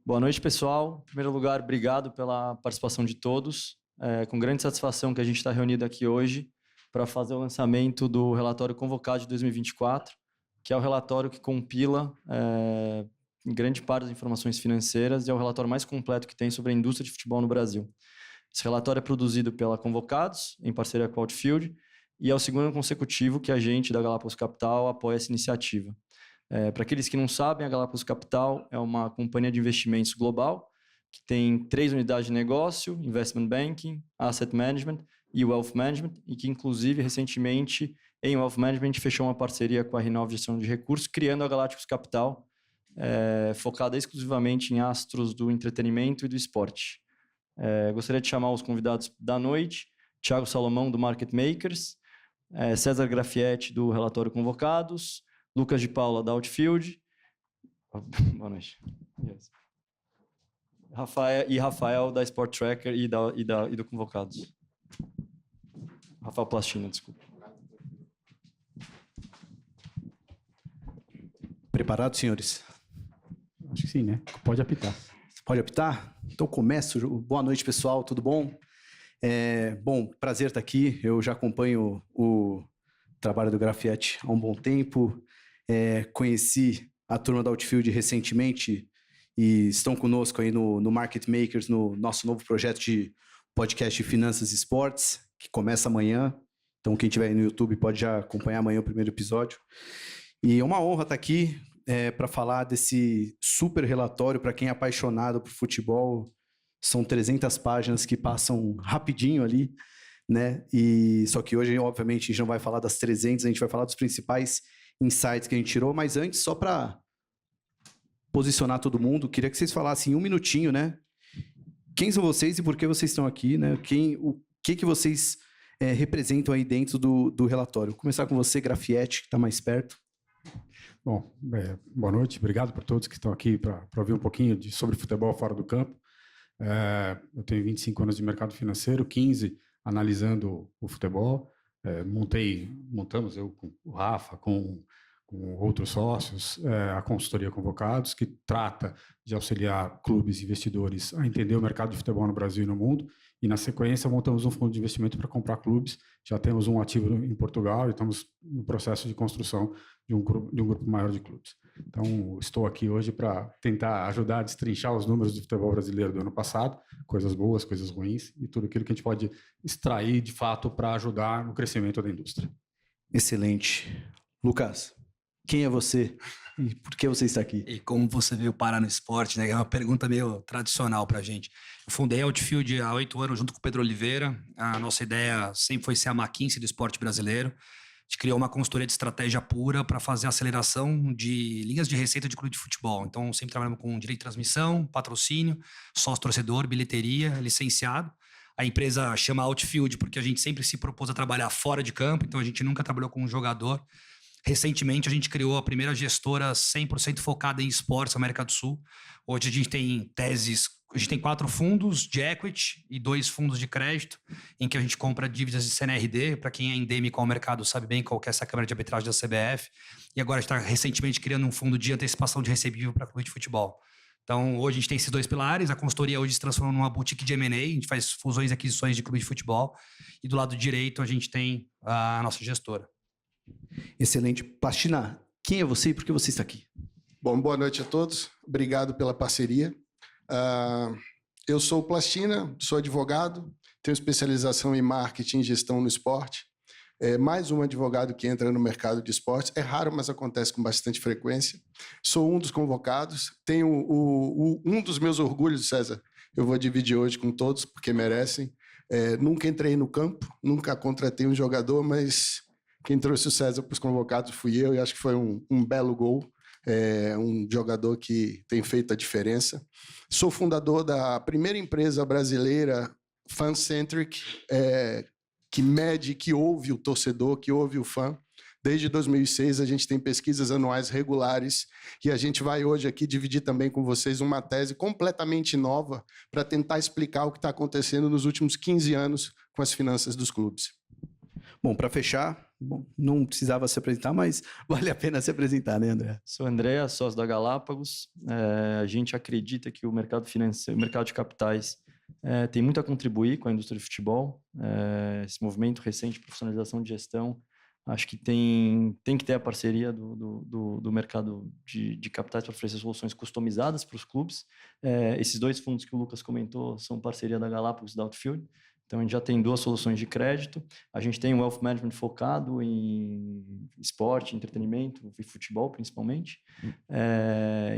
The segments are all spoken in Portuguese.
Boa noite, pessoal. Em primeiro lugar, obrigado pela participação de todos. É com grande satisfação que a gente está reunido aqui hoje para fazer o lançamento do relatório Convocado de 2024, que é o relatório que compila em grande parte as informações financeiras e é o relatório mais completo que tem sobre a indústria de futebol no Brasil. Esse relatório é produzido pela Convocados, em parceria com a Outfield, e é o segundo ano consecutivo que a gente da Galápagos Capital apoia essa iniciativa. Para aqueles que não sabem, a Galápagos Capital é uma companhia de investimentos global que tem 3 unidades de negócio: Investment Banking, Asset Management e Wealth Management, e que, inclusive, recentemente, em Wealth Management, fechou uma parceria com a Renove Gestão de Recursos, criando a Galápagos Capital, focada exclusivamente em astros do entretenimento e do esporte. Gostaria de chamar os convidados da noite: Thiago Salomão, do Market Makers, César Grafietti, do Relatório Convocados, Lucas de Paula, da Outfield. Boa noite. Yes. Rafael, da Sport Tracker e do Convocados. Rafael Plastina, desculpa. Preparados, senhores? Acho que sim, né? Pode apitar. Pode apitar? Então começo. Boa noite, pessoal. Tudo bom? Bom, prazer estar aqui. Eu já acompanho o trabalho do Grafietti há um bom tempo. Conheci a turma da Outfield recentemente e estão conosco aí no Market Makers, no nosso novo projeto de podcast de Finanças e Esportes, que começa amanhã. Então, quem estiver aí no YouTube pode já acompanhar amanhã o primeiro episódio. E é uma honra estar aqui para falar desse super relatório para quem é apaixonado por futebol. São 300 páginas que passam rapidinho ali, né? E só que hoje, obviamente, a gente não vai falar das 300, a gente vai falar dos principais insights que a gente tirou, mas antes, só para posicionar todo mundo, queria que vocês falassem em um minutinho, né? Quem são vocês e por que vocês estão aqui, né? O que vocês representam aí dentro do relatório? Vou começar com você, Grafietti, que está mais perto. Bom, boa noite, obrigado por todos que estão aqui para ouvir um pouquinho sobre futebol fora do campo. Eu tenho 25 anos de mercado financeiro, 15 analisando o futebol. Montamos eu com o Rafa, com outros sócios, a consultoria Convocados, que trata de auxiliar clubes e investidores a entender o mercado de futebol no Brasil e no mundo. E, na sequência, montamos um fundo de investimento para comprar clubes. Já temos um ativo em Portugal e estamos no processo de construção de um grupo maior de clubes. Então, estou aqui hoje para tentar ajudar a destrinchar os números do futebol brasileiro do ano passado, coisas boas, coisas ruins, e tudo aquilo que a gente pode extrair, de fato, para ajudar no crescimento da indústria. Excelente. Lucas, quem é você e por que você está aqui? E como você veio parar no esporte, né? É uma pergunta meio tradicional para a gente. Eu fundei a Outfield há 8 anos junto com o Pedro Oliveira. A nossa ideia sempre foi ser a McKinsey do esporte brasileiro. A gente criou uma consultoria de estratégia pura para fazer a aceleração de linhas de receita de clube de futebol. Então, sempre trabalhamos com direito de transmissão, patrocínio, sócio-torcedor, bilheteria, licenciado. A empresa chama Outfield porque a gente sempre se propôs a trabalhar fora de campo, então a gente nunca trabalhou com um jogador. Recentemente, a gente criou a primeira gestora 100% focada em esportes na América do Sul. Hoje a gente tem a gente tem 4 fundos de equity e 2 fundos de crédito, em que a gente compra dívidas de CNRD. Para quem é endêmico ao mercado sabe bem qual que é essa câmara de arbitragem da CBF. E agora a gente está recentemente criando um fundo de antecipação de recebível para clube de futebol. Então, hoje a gente tem esses 2 pilares. A consultoria hoje se transformou numa boutique de M&A. A gente faz fusões e aquisições de clube de futebol. E do lado direito a gente tem a nossa gestora. Excelente. Plastina, quem é você e por que você está aqui? Bom, boa noite a todos. Obrigado pela parceria. Eu sou o Plastina, sou advogado, tenho especialização em marketing e gestão no esporte. Mais um advogado que entra no mercado de esportes. É raro, mas acontece com bastante frequência. Sou um dos convocados. Tenho um dos meus orgulhos, César, eu vou dividir hoje com todos, porque merecem. Nunca entrei no campo, nunca contratei um jogador, mas quem trouxe o César para os convocados fui eu, e acho que foi um belo gol. Um jogador que tem feito a diferença. Sou fundador da primeira empresa brasileira fan-centric, que mede, que ouve o torcedor, que ouve o fã. Desde 2006, a gente tem pesquisas anuais regulares e a gente vai hoje aqui dividir também com vocês uma tese completamente nova para tentar explicar o que está acontecendo nos últimos 15 anos com as finanças dos clubes. Bom, para fechar, Bom, não precisava se apresentar, mas vale a pena se apresentar, né, André? Sou André, sócio da Galápagos. A gente acredita que o mercado financeiro, o mercado de capitais tem muito a contribuir com a indústria de futebol. Esse movimento recente de profissionalização de gestão, acho que tem que ter a parceria do mercado de capitais para oferecer soluções customizadas para os clubes. Esses 2 fundos que o Lucas comentou são parceria da Galápagos e da Outfield. Então, a gente já tem 2 soluções de crédito. A gente tem um wealth management focado em esporte, entretenimento e futebol, principalmente.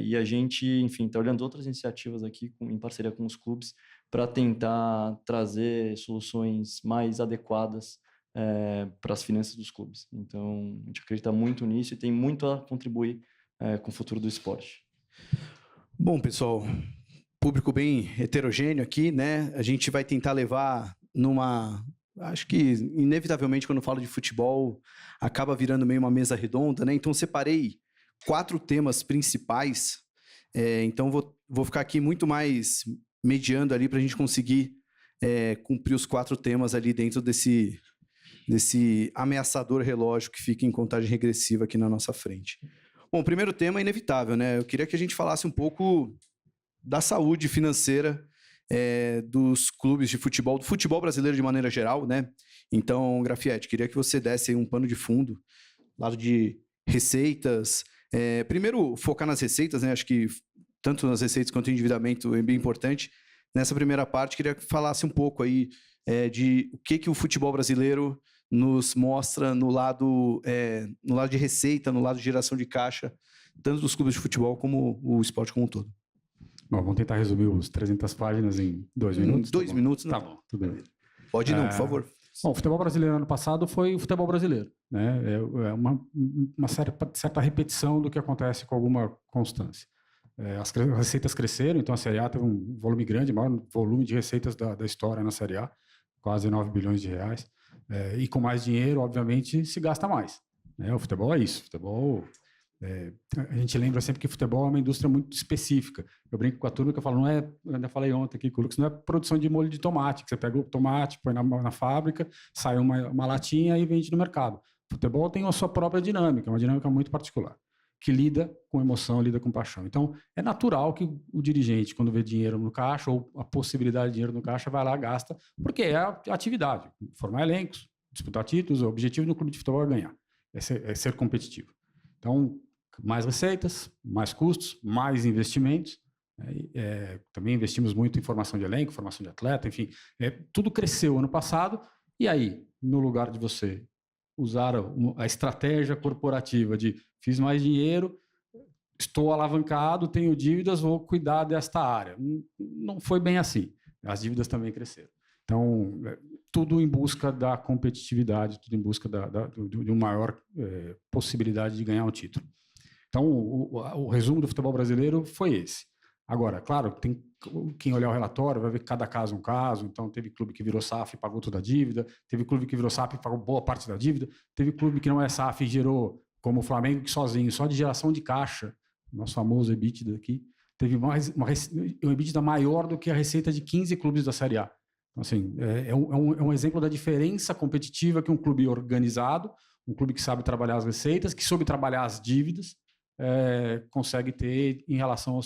E a gente, enfim, está olhando outras iniciativas aqui em parceria com os clubes para tentar trazer soluções mais adequadas para as finanças dos clubes. Então, a gente acredita muito nisso e tem muito a contribuir com o futuro do esporte. Bom, pessoal, público bem heterogêneo aqui, né? A gente vai tentar levar acho que inevitavelmente quando eu falo de futebol acaba virando meio uma mesa redonda, né? Então separei 4 temas principais, então vou ficar aqui muito mais mediando ali para a gente conseguir cumprir os 4 temas ali dentro desse ameaçador relógio que fica em contagem regressiva aqui na nossa frente. Bom, o primeiro tema é inevitável, né? Eu queria que a gente falasse um pouco da saúde financeira dos clubes de futebol, do futebol brasileiro de maneira geral, né? Então, Grafietti, queria que você desse aí um pano de fundo, lado de receitas. Primeiro, focar nas receitas, né? Acho que tanto nas receitas quanto no endividamento é bem importante. Nessa primeira parte, queria que falasse um pouco aí de o que o futebol brasileiro nos mostra no lado de receita, no lado de geração de caixa, tanto dos clubes de futebol como o esporte como um todo. Bom, vamos tentar resumir os 300 páginas em 2 minutos. 2 minutos, não. Tá bom, tudo bem. Pode não, por favor. Bom, o futebol brasileiro ano passado foi o futebol brasileiro, né? É uma certa repetição do que acontece com alguma constância. As receitas cresceram, então a Série A teve um volume grande, maior volume de receitas da história na Série A, quase 9 bilhões de reais. E com mais dinheiro, obviamente, se gasta mais, né? O futebol é isso. Futebol, a gente lembra sempre que futebol é uma indústria muito específica. Eu brinco com a turma que eu falo, eu ainda falei ontem aqui com o Lucas, não é produção de molho de tomate, que você pega o tomate, põe na fábrica, sai uma latinha e vende no mercado. O futebol tem a sua própria dinâmica, uma dinâmica muito particular, que lida com emoção, lida com paixão. Então, é natural que o dirigente, quando vê dinheiro no caixa, ou a possibilidade de dinheiro no caixa, vai lá e gasta, porque é a atividade. Formar elencos, disputar títulos, o objetivo do clube de futebol é ganhar, é ser competitivo. Então, mais receitas, mais custos, mais investimentos. Também investimos muito em formação de elenco, formação de atleta, enfim. Tudo cresceu ano passado, e aí, no lugar de você usar a estratégia corporativa de fiz mais dinheiro, estou alavancado, tenho dívidas, vou cuidar desta área. Não foi bem assim. As dívidas também cresceram. Então, tudo em busca da competitividade, tudo em busca de uma maior possibilidade de ganhar um título. Então, o resumo do futebol brasileiro foi esse. Agora, claro, tem quem olhar o relatório vai ver que cada caso é um caso. Então, teve clube que virou SAF e pagou toda a dívida, teve clube que virou SAF e pagou boa parte da dívida, teve clube que não é SAF e gerou, como o Flamengo, que sozinho, só de geração de caixa, nosso famoso EBITDA aqui, teve um EBITDA maior do que a receita de 15 clubes da Série A. Então, assim, é um exemplo da diferença competitiva que um clube organizado, um clube que sabe trabalhar as receitas, que soube trabalhar as dívidas, consegue ter em relação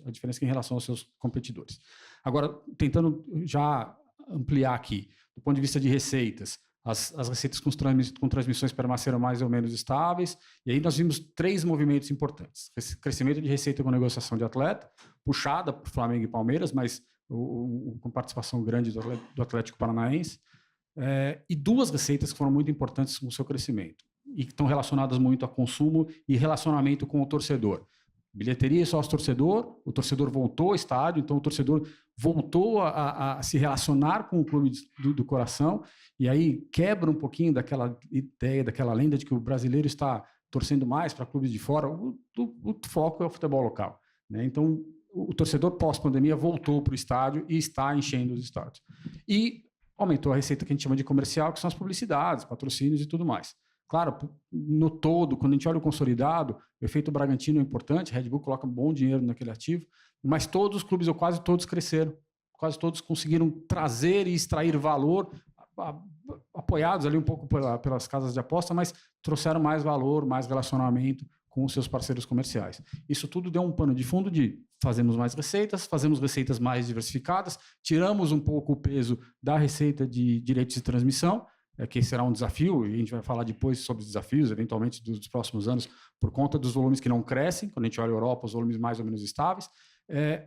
a diferença em relação aos seus competidores. Agora, tentando já ampliar aqui, do ponto de vista de receitas, as receitas com transmissões permaneceram mais ou menos estáveis, e aí nós vimos 3 movimentos importantes. Crescimento de receita com negociação de atleta, puxada por Flamengo e Palmeiras, mas com participação grande do Atlético Paranaense, e 2 receitas que foram muito importantes no seu crescimento, e que estão relacionadas muito a consumo e relacionamento com o torcedor. Bilheteria e sócio-torcedor, o torcedor voltou ao estádio, então o torcedor voltou a se relacionar com o clube do coração, e aí quebra um pouquinho daquela ideia, daquela lenda de que o brasileiro está torcendo mais para clubes de fora. O foco é o futebol local, né? Então, o torcedor pós-pandemia voltou para o estádio e está enchendo os estádios. E aumentou a receita que a gente chama de comercial, que são as publicidades, patrocínios e tudo mais. Claro, no todo, quando a gente olha o consolidado, o efeito Bragantino é importante, Red Bull coloca bom dinheiro naquele ativo, mas todos os clubes, ou quase todos, cresceram. Quase todos conseguiram trazer e extrair valor apoiados ali um pouco pelas casas de aposta, mas trouxeram mais valor, mais relacionamento com os seus parceiros comerciais. Isso tudo deu um pano de fundo de fazemos mais receitas, fazemos receitas mais diversificadas, tiramos um pouco o peso da receita de direitos de transmissão, que será um desafio, e a gente vai falar depois sobre os desafios, eventualmente, dos próximos anos, por conta dos volumes que não crescem, quando a gente olha a Europa, os volumes mais ou menos estáveis.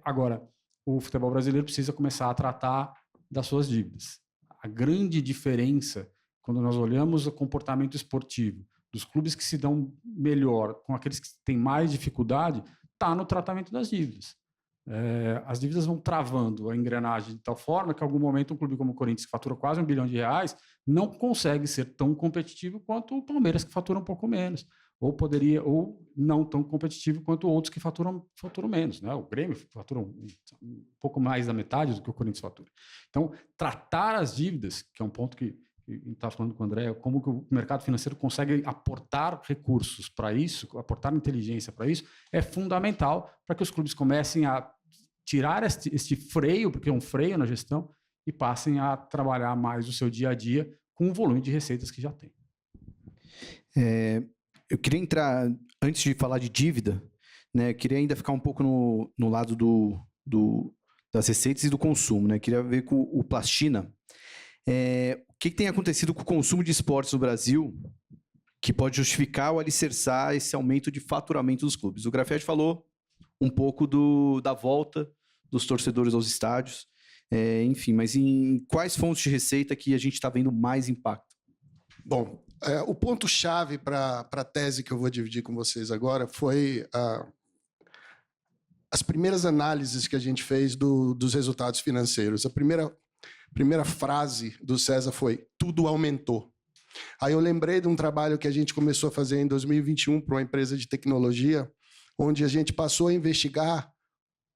Agora, o futebol brasileiro precisa começar a tratar das suas dívidas. A grande diferença, quando nós olhamos o comportamento esportivo dos clubes que se dão melhor com aqueles que têm mais dificuldade, está no tratamento das dívidas. As dívidas vão travando a engrenagem de tal forma que, em algum momento, um clube como o Corinthians, que fatura quase R$1 bilhão, não consegue ser tão competitivo quanto o Palmeiras, que fatura um pouco menos. Ou não tão competitivo quanto outros que faturam menos, né? O Grêmio fatura um pouco mais da metade do que o Corinthians fatura. Então, tratar as dívidas, que é um ponto que a gente está falando com o André, como que o mercado financeiro consegue aportar recursos para isso, aportar inteligência para isso, é fundamental para que os clubes comecem a tirar este freio, porque é um freio na gestão, e passem a trabalhar mais o seu dia a dia com o volume de receitas que já tem. Eu queria entrar, antes de falar de dívida, né, eu queria ainda ficar um pouco no lado das receitas e do consumo. Né? Queria ver com o Plastina. O que tem acontecido com o consumo de esportes no Brasil que pode justificar ou alicerçar esse aumento de faturamento dos clubes? O Grafietti falou um pouco da volta dos torcedores aos estádios, enfim, mas em quais fontes de receita que a gente está vendo mais impacto? Bom, o ponto-chave para a tese que eu vou dividir com vocês agora foi as primeiras análises que a gente fez dos resultados financeiros. A primeira frase do César foi: tudo aumentou. Aí eu lembrei de um trabalho que a gente começou a fazer em 2021 para uma empresa de tecnologia, onde a gente passou a investigar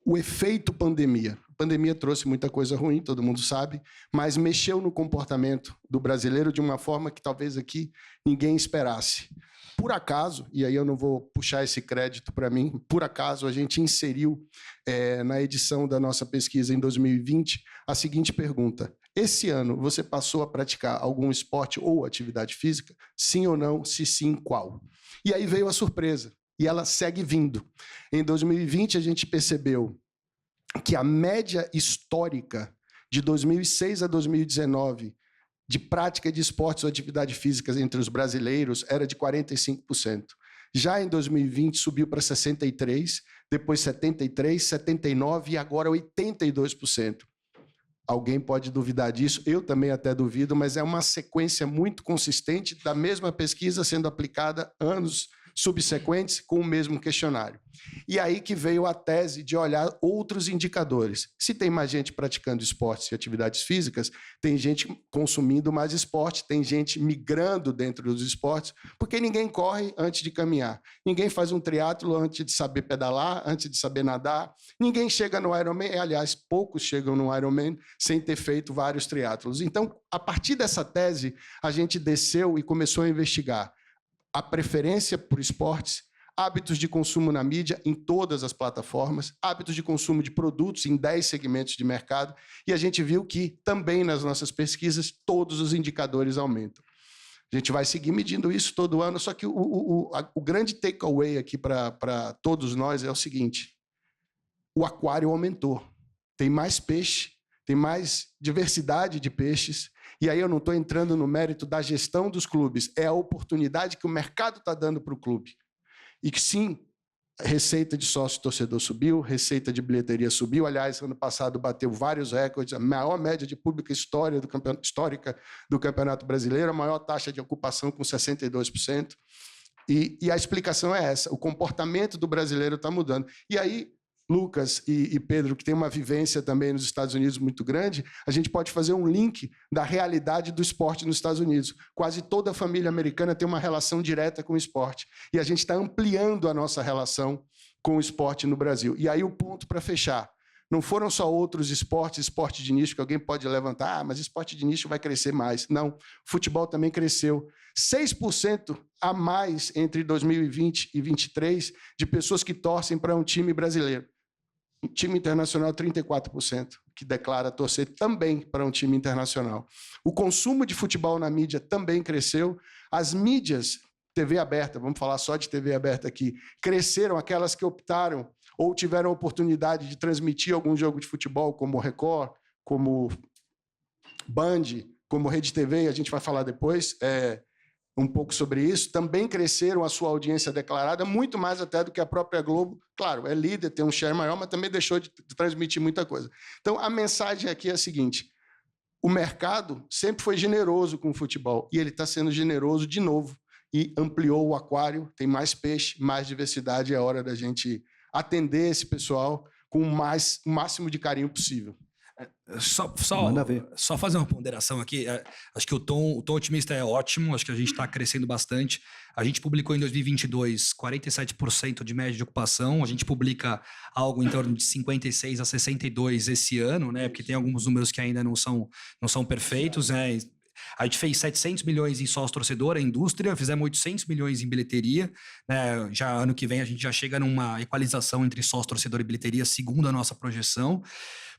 o efeito pandemia. A pandemia trouxe muita coisa ruim, todo mundo sabe, mas mexeu no comportamento do brasileiro de uma forma que talvez aqui ninguém esperasse. Por acaso, e aí eu não vou puxar esse crédito para mim, por acaso a gente inseriu na edição da nossa pesquisa em 2020 a seguinte pergunta: esse ano você passou a praticar algum esporte ou atividade física? Sim ou não? Se sim, qual? E aí veio a surpresa. E ela segue vindo. Em 2020, a gente percebeu que a média histórica de 2006 a 2019 de prática de esportes ou atividade físicas entre os brasileiros era de 45%. Já em 2020, subiu para 63%, depois 73%, 79% e agora 82%. Alguém pode duvidar disso, eu também até duvido, mas é uma sequência muito consistente da mesma pesquisa sendo aplicada anos subsequentes com o mesmo questionário. E aí que veio a tese de olhar outros indicadores. Se tem mais gente praticando esportes e atividades físicas, tem gente consumindo mais esporte, tem gente migrando dentro dos esportes, porque ninguém corre antes de caminhar, ninguém faz um triatlo antes de saber pedalar, antes de saber nadar, ninguém chega no Ironman, aliás, poucos chegam no Ironman sem ter feito vários triatlos. Então, a partir dessa tese, a gente desceu e começou a investigar a preferência por esportes, hábitos de consumo na mídia em todas as plataformas, hábitos de consumo de produtos em 10 segmentos de mercado, e a gente viu que também nas nossas pesquisas todos os indicadores aumentam. A gente vai seguir medindo isso todo ano, só que o grande takeaway aqui para todos nós é o seguinte: o aquário aumentou, tem mais peixe, tem mais diversidade de peixes, e aí eu não estou entrando no mérito da gestão dos clubes, é a oportunidade que o mercado está dando para o clube. E que sim, receita de sócio-torcedor subiu, receita de bilheteria subiu, aliás, ano passado bateu vários recordes, a maior média de público histórica do Campeonato Brasileiro, a maior taxa de ocupação com 62%. E a explicação é essa: o comportamento do brasileiro está mudando. E aí, Lucas e Pedro, que tem uma vivência também nos Estados Unidos muito grande, a gente pode fazer um link da realidade do esporte nos Estados Unidos. Quase toda a família americana tem uma relação direta com o esporte. E a gente está ampliando a nossa relação com o esporte no Brasil. E aí o ponto para fechar: não foram só outros esportes, esporte de nicho, que alguém pode levantar, mas esporte de nicho vai crescer mais. Não, o futebol também cresceu. 6% a mais entre 2020 e 2023 de pessoas que torcem para um time brasileiro. O time internacional, 34%. que declara torcer também para um time internacional. O consumo de futebol na mídia também cresceu. As mídias, TV aberta, vamos falar só de TV aberta aqui, cresceram, aquelas que optaram ou tiveram a oportunidade de transmitir algum jogo de futebol, como Record, como Band, como Rede TV, a gente vai falar depois um pouco sobre isso, também cresceram a sua audiência declarada, muito mais até do que a própria Globo. Claro, é líder, tem um share maior, mas também deixou de transmitir muita coisa. Então, a mensagem aqui é a seguinte: o mercado sempre foi generoso com o futebol, e ele está sendo generoso de novo, e ampliou o aquário, tem mais peixe, mais diversidade, é hora da gente atender esse pessoal com o máximo de carinho possível. Só fazer uma ponderação aqui. Acho que o tom otimista é ótimo, acho que a gente está crescendo bastante. A gente publicou em 2022 47% de média de ocupação, a gente publica algo em torno de 56% a 62% esse ano, né? Porque tem alguns números que ainda não são perfeitos, né? A gente fez 700 milhões em sócio-torcedor, a indústria, fizemos 800 milhões em bilheteria, né? Já ano que vem a gente já chega numa equalização entre sócio-torcedor e bilheteria, segundo a nossa projeção.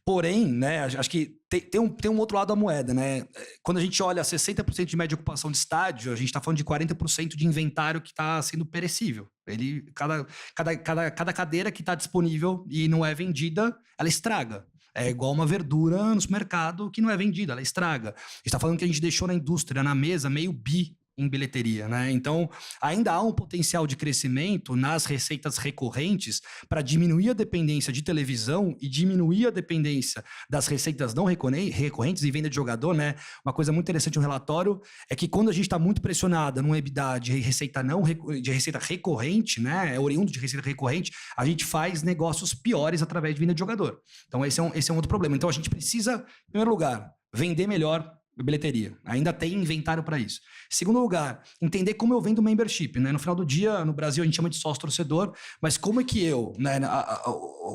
Porém, né, acho que tem um outro lado da moeda, né? Quando a gente olha 60% de média de ocupação de estádio, a gente está falando de 40% de inventário que está sendo perecível. Cada cadeira que está disponível e não é vendida, ela estraga. É igual uma verdura no supermercado que não é vendida, ela estraga. A gente está falando que a gente deixou na indústria, na mesa, meio bi em bilheteria, né? Então, ainda há um potencial de crescimento nas receitas recorrentes para diminuir a dependência de televisão e diminuir a dependência das receitas não recorrentes e venda de jogador, né? Uma coisa muito interessante no relatório é que quando a gente está muito pressionada num EBITDA de receita recorrente, né? É oriundo de receita recorrente, a gente faz negócios piores através de venda de jogador. Então, esse é um outro problema. Então, a gente precisa, em primeiro lugar, vender melhor bilheteria. Ainda tem inventário para isso. Segundo lugar, entender como eu vendo membership, né? No final do dia, no Brasil, a gente chama de sócio-torcedor, mas como é que né?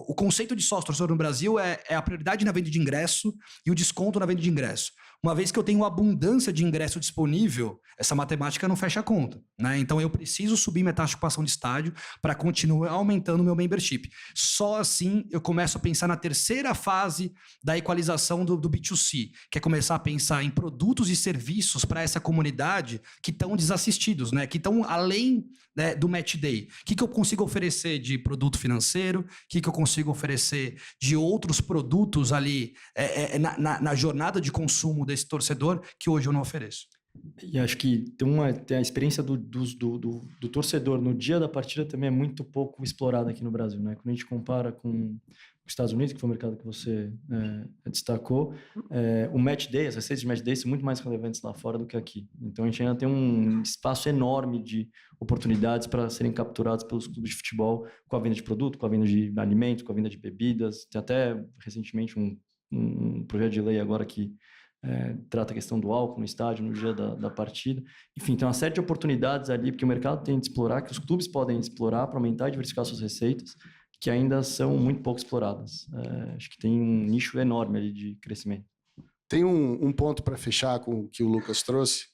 O conceito de sócio-torcedor no Brasil é a prioridade na venda de ingresso e o desconto na venda de ingresso. Uma vez que eu tenho abundância de ingresso disponível, essa matemática não fecha a conta, né? Então eu preciso subir minha taxa de ocupação de estádio para continuar aumentando o meu membership. Só assim eu começo a pensar na terceira fase da equalização do B2C, que é começar a pensar em produtos e serviços para essa comunidade que estão desassistidos, né? Que estão além, né, do match day. O que eu consigo oferecer de produto financeiro? O que eu consigo oferecer de outros produtos ali na jornada de consumo desse torcedor que hoje eu não ofereço? E acho que tem a experiência do torcedor no dia da partida também é muito pouco explorada aqui no Brasil, né? Quando a gente compara com os Estados Unidos, que foi o mercado que você destacou, o match day, as receitas de match day são muito mais relevantes lá fora do que aqui. Então a gente ainda tem um espaço enorme de oportunidades para serem capturados pelos clubes de futebol com a venda de produto, com a venda de alimentos, com a venda de bebidas. Tem até recentemente um projeto de lei agora que trata a questão do álcool no estádio no dia da partida. Enfim, tem uma série de oportunidades ali que o mercado tem de explorar, que os clubes podem explorar para aumentar e diversificar suas receitas, que ainda são muito pouco exploradas. Acho que tem um nicho enorme ali de crescimento. Tem um ponto para fechar com o que o Lucas trouxe.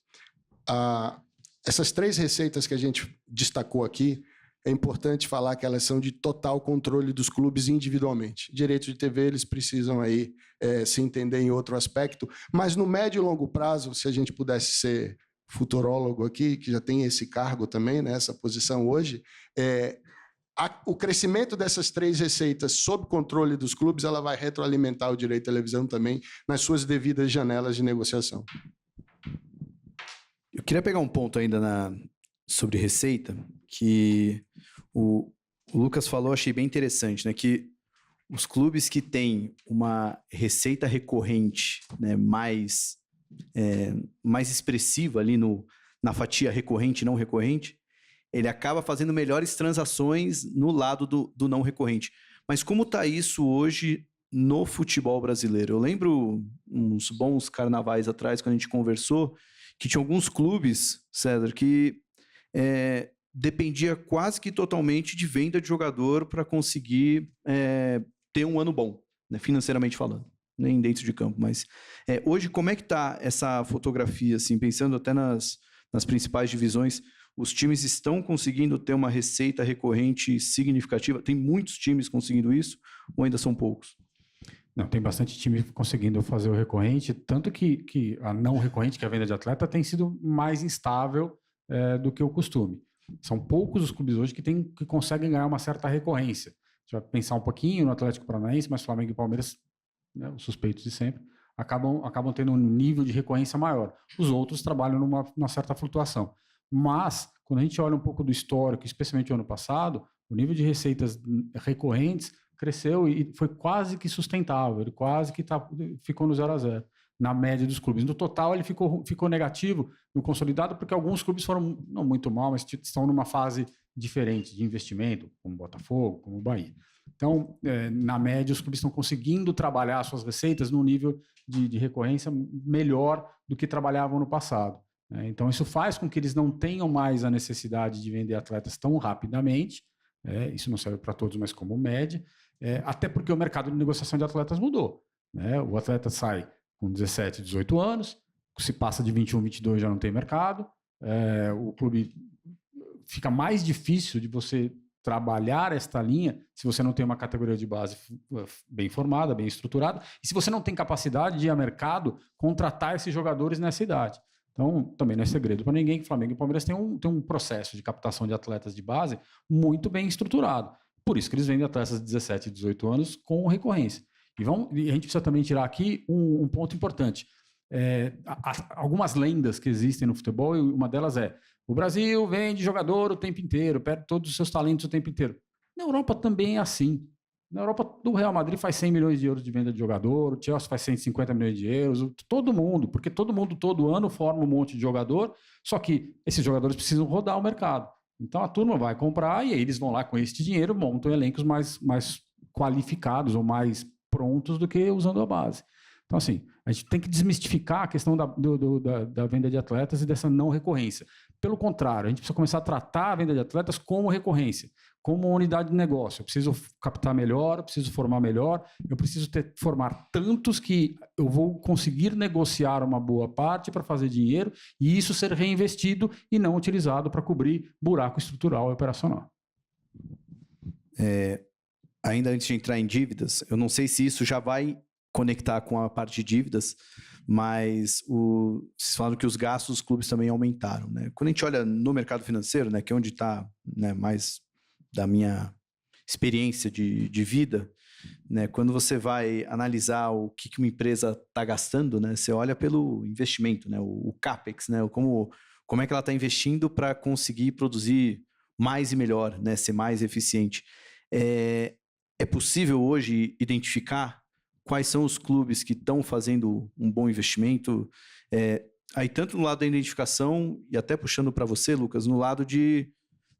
Essas 3 receitas que a gente destacou aqui, é importante falar que elas são de total controle dos clubes individualmente. Direitos de TV, eles precisam aí se entender em outro aspecto, mas no médio e longo prazo, se a gente pudesse ser futurólogo aqui, que já tem esse cargo também, né, essa posição hoje, o crescimento dessas 3 receitas sob controle dos clubes, ela vai retroalimentar o direito de televisão também nas suas devidas janelas de negociação. Eu queria pegar um ponto ainda sobre receita, que o Lucas falou, achei bem interessante, né? Que os clubes que têm uma receita recorrente, né, mais expressiva ali na fatia recorrente e não recorrente, ele acaba fazendo melhores transações no lado do não recorrente. Mas como está isso hoje no futebol brasileiro? Eu lembro uns bons carnavais atrás, quando a gente conversou, que tinha alguns clubes, César, que dependia quase que totalmente de venda de jogador para conseguir ter um ano bom, né, financeiramente falando, nem dentro de campo. Mas hoje, como é que está essa fotografia, assim, pensando até nas principais divisões? Os times estão conseguindo ter uma receita recorrente significativa? Tem muitos times conseguindo isso ou ainda são poucos? Não, tem bastante time conseguindo fazer o recorrente, tanto que a não recorrente, que é a venda de atleta, tem sido mais instável do que o costume. São poucos os clubes hoje que conseguem ganhar uma certa recorrência. A gente vai pensar um pouquinho no Atlético Paranaense, mas Flamengo e Palmeiras, né, os suspeitos de sempre, acabam tendo um nível de recorrência maior. Os outros trabalham numa certa flutuação. Mas, quando a gente olha um pouco do histórico, especialmente o ano passado, o nível de receitas recorrentes cresceu e foi quase que sustentável, ele quase que ficou no 0-0, na média dos clubes. No total, ele ficou negativo no consolidado, porque alguns clubes foram, não muito mal, mas estão numa fase diferente de investimento, como o Botafogo, como o Bahia. Então, na média, os clubes estão conseguindo trabalhar suas receitas num nível de recorrência melhor do que trabalhavam no passado. Então, isso faz com que eles não tenham mais a necessidade de vender atletas tão rapidamente. Isso não serve para todos, mas como média. Até porque o mercado de negociação de atletas mudou. O atleta sai com 17, 18 anos, se passa de 21, 22 já não tem mercado, o clube fica mais difícil de você trabalhar esta linha se você não tem uma categoria de base bem formada, bem estruturada, e se você não tem capacidade de ir a mercado contratar esses jogadores nessa idade. Então, também não é segredo para ninguém que Flamengo e Palmeiras têm um processo de captação de atletas de base muito bem estruturado. Por isso que eles vendem atletas de 17 e 18 anos com recorrência. E a gente precisa também tirar aqui um ponto importante. Algumas lendas que existem no futebol, e uma delas é: o Brasil vende jogador o tempo inteiro, perde todos os seus talentos o tempo inteiro. Na Europa também é assim. Na Europa, o Real Madrid faz 100 milhões de euros de venda de jogador, o Chelsea faz 150 milhões de euros, todo mundo, porque todo mundo todo ano forma um monte de jogador, só que esses jogadores precisam rodar o mercado. Então a turma vai comprar e aí eles vão lá com esse dinheiro, montam elencos mais qualificados ou mais prontos do que usando a base. Então, assim, a gente tem que desmistificar a questão da venda de atletas e dessa não recorrência. Pelo contrário, a gente precisa começar a tratar a venda de atletas como recorrência, como uma unidade de negócio. Eu preciso captar melhor, eu preciso formar melhor, eu preciso formar tantos que eu vou conseguir negociar uma boa parte para fazer dinheiro e isso ser reinvestido e não utilizado para cobrir buraco estrutural e operacional. Ainda antes de entrar em dívidas, eu não sei se isso já vai conectar com a parte de dívidas, mas vocês falaram que os gastos dos clubes também aumentaram, né? Quando a gente olha no mercado financeiro, né, que é onde está, né, mais da minha experiência de vida, né, quando você vai analisar o que uma empresa está gastando, né, você olha pelo investimento, né, o CAPEX, né, como é que ela está investindo para conseguir produzir mais e melhor, né, ser mais eficiente. É possível hoje identificar quais são os clubes que estão fazendo um bom investimento? Aí tanto no lado da identificação, e até puxando para você, Lucas, no lado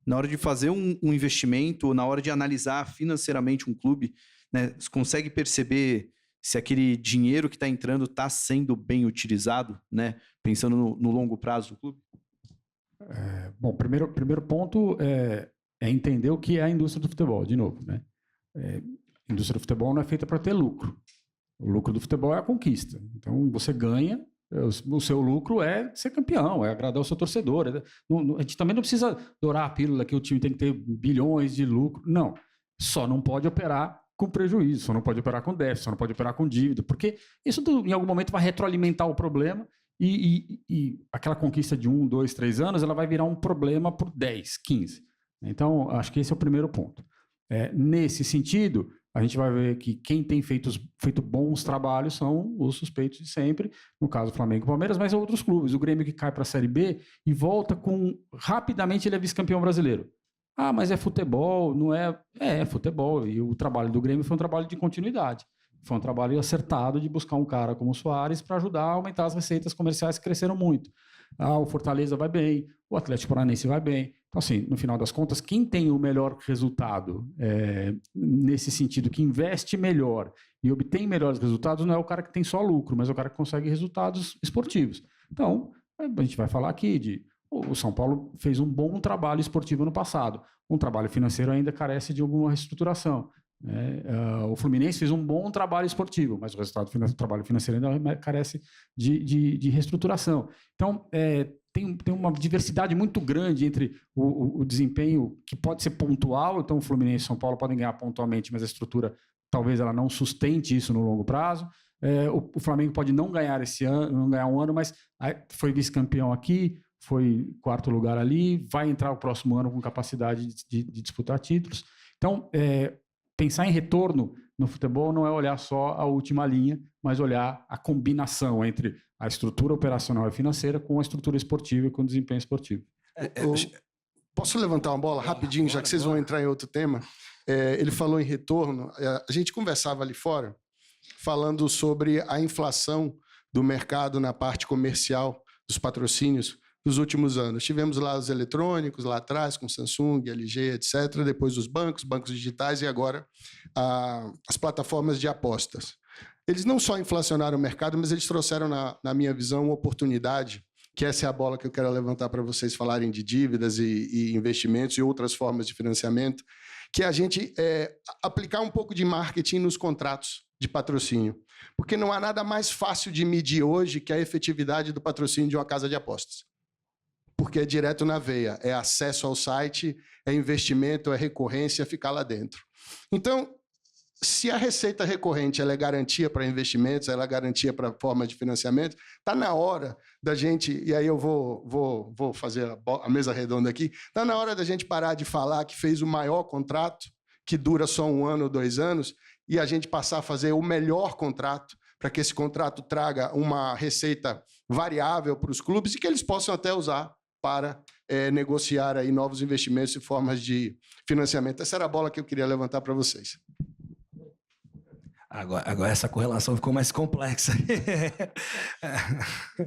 na hora de fazer um investimento, na hora de analisar financeiramente um clube, né, você consegue perceber se aquele dinheiro que está entrando está sendo bem utilizado, né, pensando no longo prazo do clube? Bom, primeiro ponto é entender o que é a indústria do futebol, de novo, né? A indústria do futebol não é feita para ter lucro. O lucro do futebol é a conquista. Então, você ganha, o seu lucro é ser campeão, é agradar o seu torcedor. A gente também não precisa dourar a pílula que o time tem que ter bilhões de lucro. Não. Só não pode operar com prejuízo, só não pode operar com déficit, só não pode operar com dívida, porque isso em algum momento vai retroalimentar o problema e aquela conquista de 1, 2, 3 anos, ela vai virar um problema por 10, 15. Então, acho que esse é o primeiro ponto. Nesse sentido, a gente vai ver que quem tem feito bons trabalhos são os suspeitos de sempre, no caso Flamengo e Palmeiras, mas outros clubes. O Grêmio que cai para a Série B e volta rapidamente ele é vice-campeão brasileiro. Ah, mas é futebol, não é? É futebol, e o trabalho do Grêmio foi um trabalho de continuidade. Foi um trabalho acertado de buscar um cara como o Soares para ajudar a aumentar as receitas comerciais que cresceram muito. O Fortaleza vai bem, o Atlético Paranaense vai bem. Então, assim, no final das contas, quem tem o melhor resultado nesse sentido, que investe melhor e obtém melhores resultados, não é o cara que tem só lucro, mas é o cara que consegue resultados esportivos. Então, a gente vai falar aqui o São Paulo fez um bom trabalho esportivo no passado. Um trabalho financeiro ainda carece de alguma reestruturação. O Fluminense fez um bom trabalho esportivo, mas o trabalho financeiro ainda carece de reestruturação. Então, tem uma diversidade muito grande entre o desempenho que pode ser pontual, então o Fluminense e o São Paulo podem ganhar pontualmente, mas a estrutura talvez ela não sustente isso no longo prazo. O Flamengo pode não ganhar esse ano, não ganhar um ano, mas foi vice-campeão aqui, foi quarto lugar ali, vai entrar o próximo ano com capacidade de disputar títulos. Então, pensar em retorno no futebol não é olhar só a última linha, mas olhar a combinação entre a estrutura operacional e financeira com a estrutura esportiva e com o desempenho esportivo. Posso levantar uma bola rapidinho, já que vocês vão entrar em outro tema? Ele falou em retorno. A gente conversava ali fora, falando sobre a inflação do mercado na parte comercial dos patrocínios dos últimos anos. Tivemos lá os eletrônicos, lá atrás, com Samsung, LG, etc. Depois os bancos digitais e agora as plataformas de apostas. Eles não só inflacionaram o mercado, mas eles trouxeram, na minha visão, uma oportunidade, que essa é a bola que eu quero levantar para vocês falarem de dívidas e investimentos e outras formas de financiamento, que é a gente aplicar um pouco de marketing nos contratos de patrocínio. Porque não há nada mais fácil de medir hoje que a efetividade do patrocínio de uma casa de apostas. Porque é direto na veia, é acesso ao site, é investimento, é recorrência, ficar lá dentro. Então, se a receita recorrente ela é garantia para investimentos, ela é garantia para forma de financiamento, está na hora da gente, e aí eu vou fazer a mesa redonda aqui, está na hora da gente parar de falar que fez o maior contrato, que dura só 1 ano ou 2 anos, e a gente passar a fazer o melhor contrato, para que esse contrato traga uma receita variável para os clubes e que eles possam até usar para negociar aí novos investimentos e formas de financiamento. Essa era a bola que eu queria levantar para vocês. Agora essa correlação ficou mais complexa.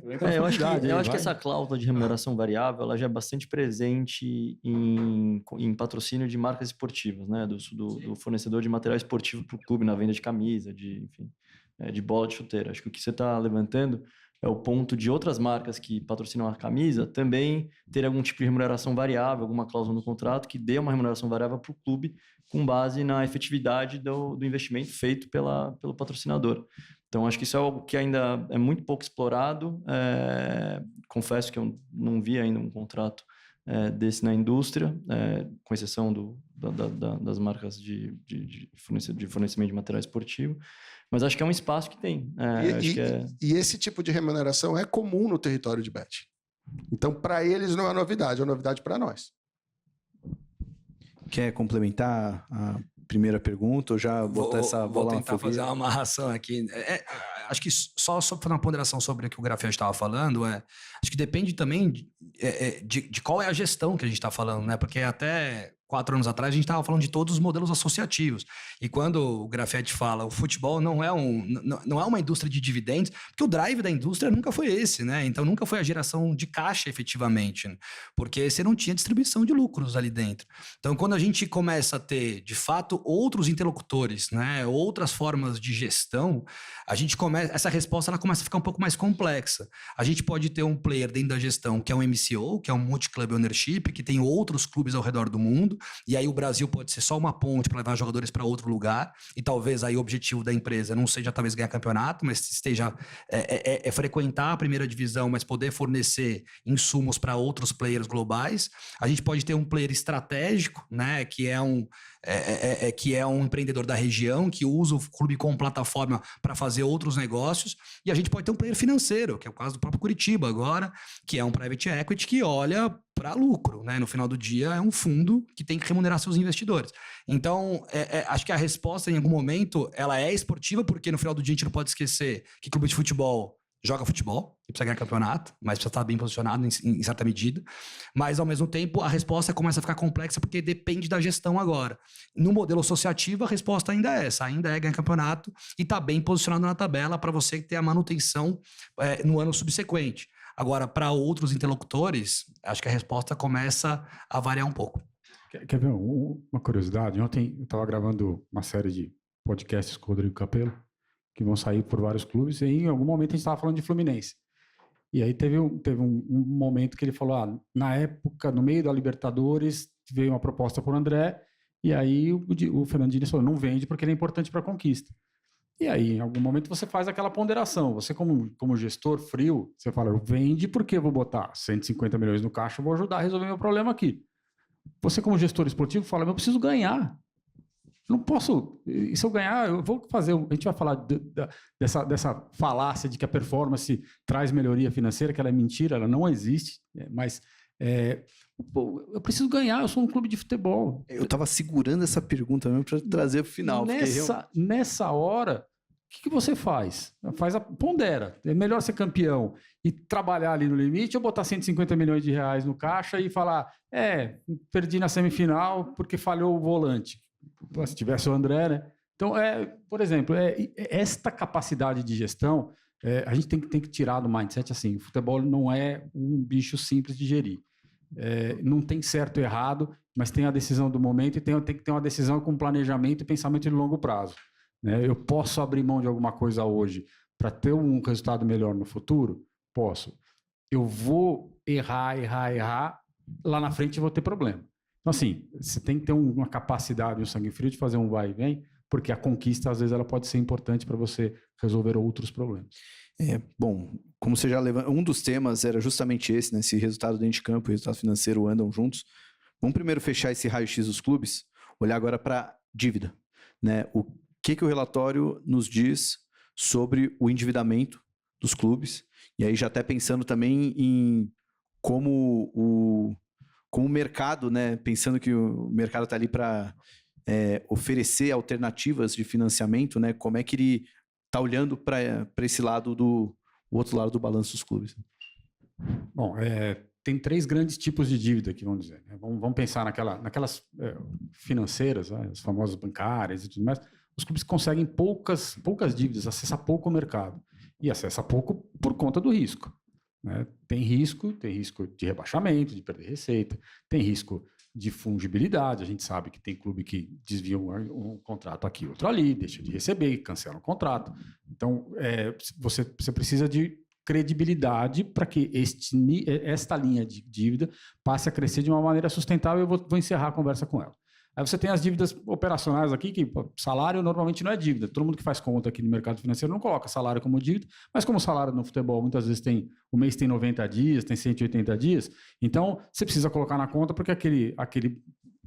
Eu acho que essa cláusula de remuneração variável ela já é bastante presente em patrocínio de marcas esportivas, né? Do fornecedor de material esportivo para o clube, na venda de camisa, de bola de chuteira. Acho que o que você está levantando é o ponto de outras marcas que patrocinam a camisa também ter algum tipo de remuneração variável, alguma cláusula no contrato que dê uma remuneração variável para o clube com base na efetividade do investimento feito pelo patrocinador. Então, acho que isso é algo que ainda é muito pouco explorado. Confesso que eu não vi ainda um contrato desse na indústria, com exceção das marcas de fornecimento de material esportivo. Mas acho que é um espaço que tem. E esse tipo de remuneração é comum no território de bet. Então, para eles não é novidade, é novidade para nós. Quer complementar a primeira pergunta ou já botar essa bola na fogueira? Vou tentar fazer uma amarração aqui. Acho que só para uma ponderação sobre o que o Grafietti estava falando, acho que depende também de qual é a gestão que a gente está falando, né? Porque até 4 anos atrás a gente estava falando de todos os modelos associativos. E quando o Grafietti fala o futebol não é uma indústria de dividendos, porque o drive da indústria nunca foi esse, né? Então nunca foi a geração de caixa efetivamente, né? Porque você não tinha distribuição de lucros ali dentro. Então quando a gente começa a ter, de fato, outros interlocutores, né? Outras formas de gestão, essa resposta ela começa a ficar um pouco mais complexa. A gente pode ter um player dentro da gestão que é um MCO, que é um Multi-Club Ownership, que tem outros clubes ao redor do mundo, e aí o Brasil pode ser só uma ponte para levar jogadores para outro lugar, e talvez aí o objetivo da empresa não seja talvez ganhar campeonato, mas esteja frequentar a primeira divisão, mas poder fornecer insumos para outros players globais. A gente pode ter um player estratégico, né, que é um empreendedor da região, que usa o clube como plataforma para fazer outros negócios, e a gente pode ter um player financeiro, que é o caso do próprio Curitiba agora, que é um private equity que olha para lucro, né? No final do dia é um fundo que tem que remunerar seus investidores. Então, acho que a resposta em algum momento ela é esportiva, porque no final do dia a gente não pode esquecer que clube de futebol joga futebol e precisa ganhar campeonato, mas precisa estar bem posicionado em certa medida. Mas, ao mesmo tempo, a resposta começa a ficar complexa porque depende da gestão agora. No modelo associativo, a resposta ainda é essa, ainda é ganhar campeonato e estar bem posicionado na tabela para você ter a manutenção no ano subsequente. Agora, para outros interlocutores, acho que a resposta começa a variar um pouco. Quer ver uma curiosidade? Ontem eu estava gravando uma série de podcasts com o Rodrigo Capello, que vão sair por vários clubes, e em algum momento a gente estava falando de Fluminense. E aí teve um momento que ele falou, na época, no meio da Libertadores, veio uma proposta por André, e aí o Fernandinho falou, não vende porque ele é importante para a conquista. E aí, em algum momento, você faz aquela ponderação. Você, como gestor frio, você fala, vende porque eu vou botar 150 milhões no caixa, eu vou ajudar a resolver meu problema aqui. Você, como gestor esportivo, fala, eu preciso ganhar. Eu não posso... E se eu ganhar, eu vou fazer... A gente vai falar dessa falácia de que a performance traz melhoria financeira, que ela é mentira, ela não existe, mas... eu preciso ganhar, eu sou um clube de futebol. Eu estava segurando essa pergunta mesmo para trazer para o final. Nessa hora, o que você faz? Pondera. É melhor ser campeão e trabalhar ali no limite ou botar 150 milhões de reais no caixa e falar, perdi na semifinal porque falhou o volante. Se tivesse o André, né? Então, por exemplo, esta capacidade de gestão, a gente tem que tirar do mindset assim, o futebol não é um bicho simples de gerir. Não tem certo e errado, mas tem a decisão do momento e tem que ter uma decisão com planejamento e pensamento de longo prazo. Né? Eu posso abrir mão de alguma coisa hoje para ter um resultado melhor no futuro? Posso. Eu vou errar, lá na frente eu vou ter problema. Então, assim, você tem que ter uma capacidade, um sangue frio de fazer um vai e vem, porque a conquista, às vezes, ela pode ser importante para você resolver outros problemas. Bom, como você já levantou, um dos temas era justamente esse, né? Se resultado dentro de campo e resultado financeiro andam juntos. Vamos primeiro fechar esse raio-x dos clubes, olhar agora para dívida, né? O que o relatório nos diz sobre o endividamento dos clubes, e aí já até pensando também em como o mercado, né? Pensando que o mercado está ali para oferecer alternativas de financiamento, né? Como é que ele está olhando para esse lado o outro lado do balanço dos clubes? Bom, tem 3 grandes tipos de dívida aqui, vamos dizer. Né? Vamos pensar naquelas financeiras, as famosas bancárias e tudo mais. Os clubes conseguem poucas dívidas, acessam pouco o mercado. E acessa pouco por conta do risco. Né? Tem risco de rebaixamento, de perder receita, tem risco de fungibilidade. A gente sabe que tem clube que desvia um contrato aqui, outro ali, deixa de receber, cancela o contrato. Então, você precisa de credibilidade para que esta linha de dívida passe a crescer de uma maneira sustentável. Eu vou encerrar a conversa com ela. Aí você tem as dívidas operacionais aqui, que salário normalmente não é dívida. Todo mundo que faz conta aqui no mercado financeiro não coloca salário como dívida, mas como salário no futebol muitas vezes o mês tem 90 dias, tem 180 dias, então você precisa colocar na conta porque aquele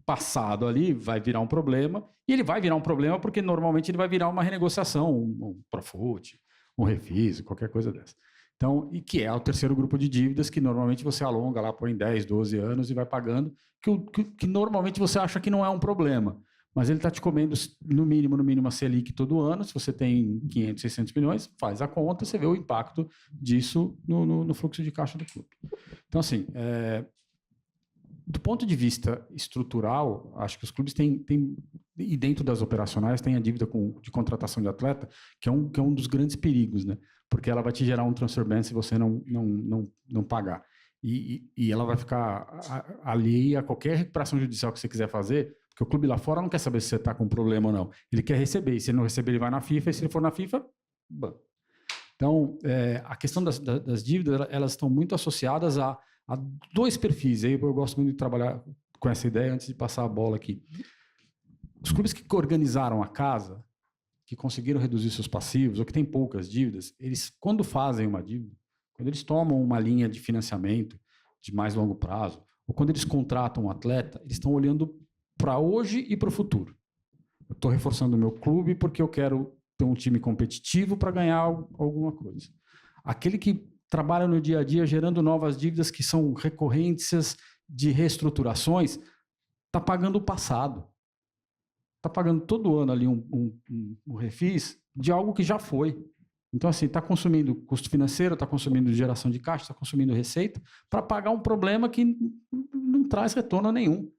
passado ali vai virar um problema, e ele vai virar um problema porque normalmente ele vai virar uma renegociação, um Profut, um refis, qualquer coisa dessa. Então, e que é o terceiro grupo de dívidas que normalmente você alonga lá, põe 10, 12 anos e vai pagando, que normalmente você acha que não é um problema, mas ele está te comendo no mínimo a Selic todo ano. Se você tem 500, 600 milhões, faz a conta, você vê o impacto disso no fluxo de caixa do clube. Então, assim, do ponto de vista estrutural, acho que os clubes têm e dentro das operacionais, tem a dívida de contratação de atleta, que é um dos grandes perigos, né? Porque ela vai te gerar um transfer ban se você não pagar. E ela vai ficar alheia a qualquer recuperação judicial que você quiser fazer, porque o clube lá fora não quer saber se você está com problema ou não. Ele quer receber, e se ele não receber, ele vai na FIFA, e se ele for na FIFA... Bom. Então, a questão das dívidas, elas estão muito associadas a 2 perfis. Aí eu gosto muito de trabalhar com essa ideia antes de passar a bola aqui. Os clubes que organizaram a casa, que conseguiram reduzir seus passivos, ou que têm poucas dívidas, eles, quando fazem uma dívida, quando eles tomam uma linha de financiamento de mais longo prazo, ou quando eles contratam um atleta, eles estão olhando para hoje e para o futuro. Eu estou reforçando o meu clube porque eu quero ter um time competitivo para ganhar alguma coisa. Aquele que trabalha no dia a dia gerando novas dívidas que são recorrências de reestruturações, está pagando o passado. Está pagando todo ano ali um refis de algo que já foi. Então, assim, está consumindo custo financeiro, está consumindo geração de caixa, está consumindo receita para pagar um problema que não traz retorno nenhum.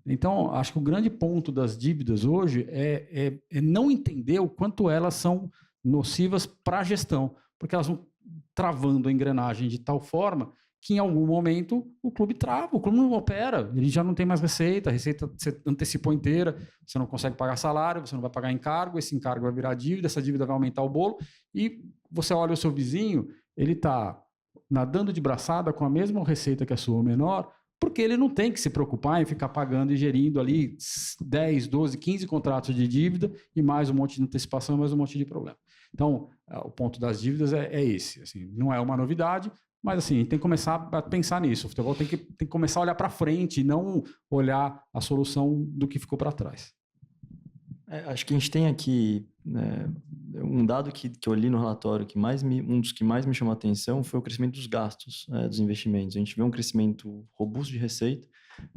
Então, acho que o grande ponto das dívidas hoje é não entender o quanto elas são nocivas para a gestão, porque elas vão travando a engrenagem de tal forma que em algum momento o clube trava, o clube não opera, ele já não tem mais receita, a receita você antecipou inteira, você não consegue pagar salário, você não vai pagar encargo, esse encargo vai virar dívida, essa dívida vai aumentar o bolo, e você olha o seu vizinho, ele está nadando de braçada com a mesma receita que a sua, menor, porque ele não tem que se preocupar em ficar pagando e gerindo ali 10, 12, 15 contratos de dívida e mais um monte de antecipação, mais um monte de problema. Então, o ponto das dívidas é esse. Assim, não é uma novidade, mas assim, tem que começar a pensar nisso. O futebol tem que começar a olhar para frente e não olhar a solução do que ficou para trás. Acho que a gente tem aqui um dado que eu li no relatório que um dos que mais me chamou a atenção foi o crescimento dos gastos dos investimentos. A gente vê um crescimento robusto de receita,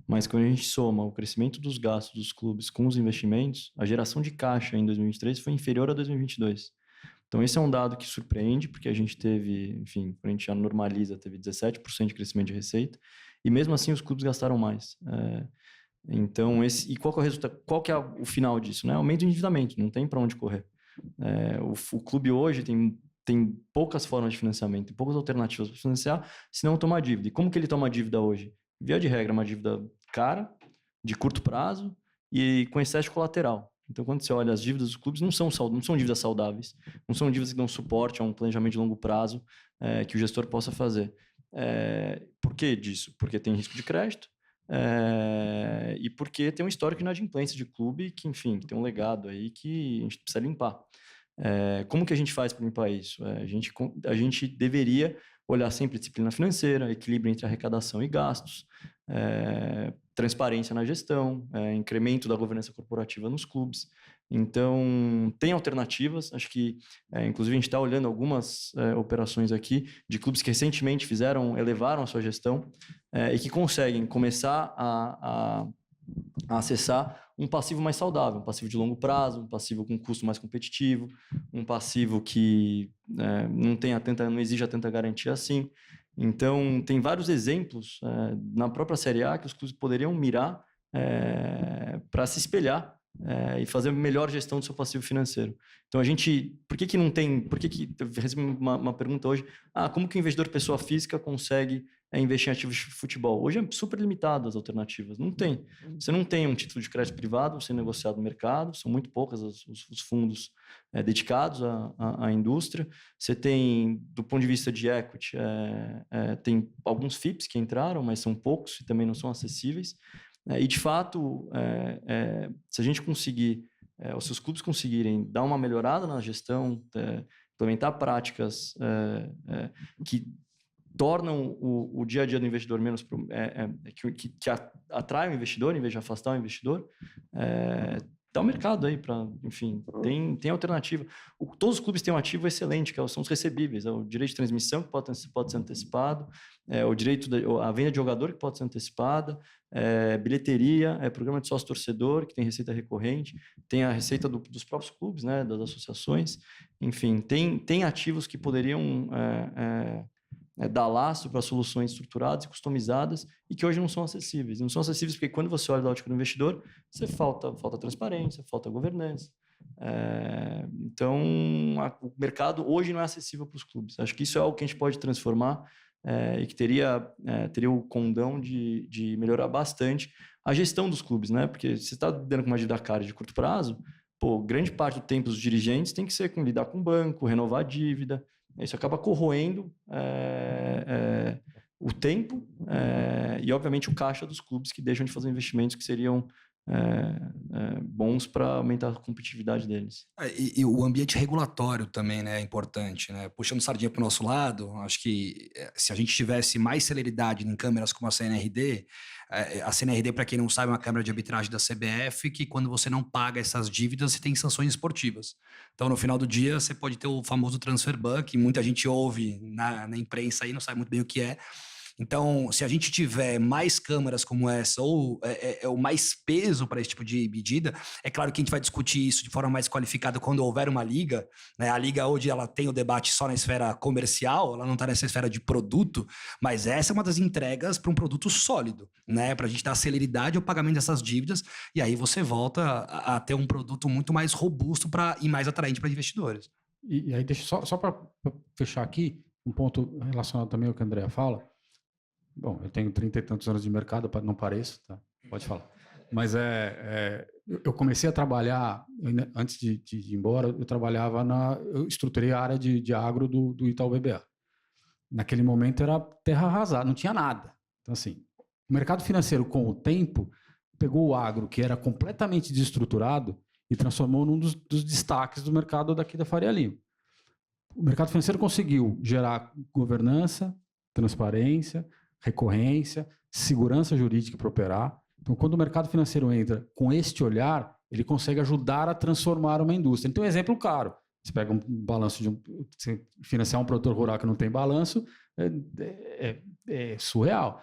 mas quando a gente soma o crescimento dos gastos dos clubes com os investimentos, a geração de caixa em 2023 foi inferior a 2022. Então, esse é um dado que surpreende, porque a gente teve, enfim, quando a gente já normaliza, teve 17% de crescimento de receita, e mesmo assim os clubes gastaram mais. Então, e qual que é o resultado? Qual que é o final disso? Né? Aumento do endividamento, não tem para onde correr. O clube hoje tem poucas formas de financiamento, tem poucas alternativas para financiar, se não tomar dívida. E como que ele toma dívida hoje? Via de regra, uma dívida cara, de curto prazo e com excesso colateral. Então, quando você olha as dívidas dos clubes, não são dívidas saudáveis, não são dívidas que dão suporte a um planejamento de longo prazo que o gestor possa fazer. Por que disso? Porque tem risco de crédito e porque tem um histórico de inadimplência de clube que, enfim, tem um legado aí que a gente precisa limpar. Como que a gente faz para limpar isso? A gente deveria olhar sempre disciplina financeira, equilíbrio entre arrecadação e gastos, transparência na gestão, incremento da governança corporativa nos clubes. Então, tem alternativas. Acho que, inclusive, a gente está olhando algumas operações aqui de clubes que recentemente elevaram a sua gestão e que conseguem começar a acessar um passivo mais saudável, um passivo de longo prazo, um passivo com custo mais competitivo, um passivo que não exija tanta garantia assim. Então, tem vários exemplos na própria Série A que os clubes poderiam mirar para se espelhar e fazer melhor gestão do seu passivo financeiro. Então, por que eu recebi uma pergunta hoje, como que o investidor pessoa física consegue investir em ativos de futebol? Hoje é super limitado as alternativas, não tem. Você não tem um título de crédito privado sendo negociado no mercado, são muito poucas os fundos dedicados à indústria. Você tem, do ponto de vista de equity, tem alguns FIPs que entraram, mas são poucos e também não são acessíveis. E, de fato, se a gente conseguir, ou se os clubes conseguirem dar uma melhorada na gestão, implementar práticas que tornam o dia a dia do investidor menos... que atraem o investidor, em vez de afastar o investidor, dá um mercado aí para... Enfim, tem alternativa. Todos os clubes têm um ativo excelente, que são os recebíveis. O direito de transmissão, que pode ser antecipado, a venda de jogador, que pode ser antecipada, bilheteria, programa de sócio-torcedor, que tem receita recorrente, tem a receita dos próprios clubes, né, das associações. Enfim, tem ativos que poderiam... dar lastro para soluções estruturadas e customizadas e que hoje não são acessíveis. Não são acessíveis porque quando você olha da ótica do investidor, falta transparência, falta governança. Então, o mercado hoje não é acessível para os clubes. Acho que isso é algo que a gente pode transformar e que teria o condão de melhorar bastante a gestão dos clubes, né? Porque você está lidando com uma dívida cara de curto prazo, grande parte do tempo dos dirigentes tem que ser com lidar com o banco, renovar a dívida. Isso acaba corroendo o tempo e, obviamente, o caixa dos clubes que deixam de fazer investimentos que seriam bons para aumentar a competitividade deles. E o ambiente regulatório também, né, é importante, né? Puxando sardinha para o nosso lado, acho que se a gente tivesse mais celeridade em câmeras como a CNRD, para quem não sabe, é uma câmara de arbitragem da CBF, que quando você não paga essas dívidas, você tem sanções esportivas. Então, no final do dia, você pode ter o famoso transfer ban, que muita gente ouve na imprensa aí, não sabe muito bem o que é. Então, se a gente tiver mais câmaras como essa ou mais peso para esse tipo de medida, é claro que a gente vai discutir isso de forma mais qualificada quando houver uma liga, né? A liga hoje ela tem o debate só na esfera comercial, ela não está nessa esfera de produto, mas essa é uma das entregas para um produto sólido, né? Para a gente dar celeridade ao pagamento dessas dívidas e aí você volta a ter um produto muito mais robusto e mais atraente para investidores. E aí, deixa só para fechar aqui, um ponto relacionado também ao que a Andrea fala. Bom, eu tenho 30 e tantos anos de mercado, não pareço, tá? Pode falar. Mas eu comecei a trabalhar, antes de ir embora, eu estruturei a área de agro do Itaú BBA. Naquele momento era terra arrasada, não tinha nada. Então, assim, o mercado financeiro, com o tempo, pegou o agro, que era completamente desestruturado, e transformou num dos destaques do mercado daqui da Faria Lima. O mercado financeiro conseguiu gerar governança, transparência, recorrência, segurança jurídica para operar. Então, quando o mercado financeiro entra com este olhar, ele consegue ajudar a transformar uma indústria. Então, um exemplo claro, você pega um balanço você financiar um produtor rural que não tem balanço, é surreal.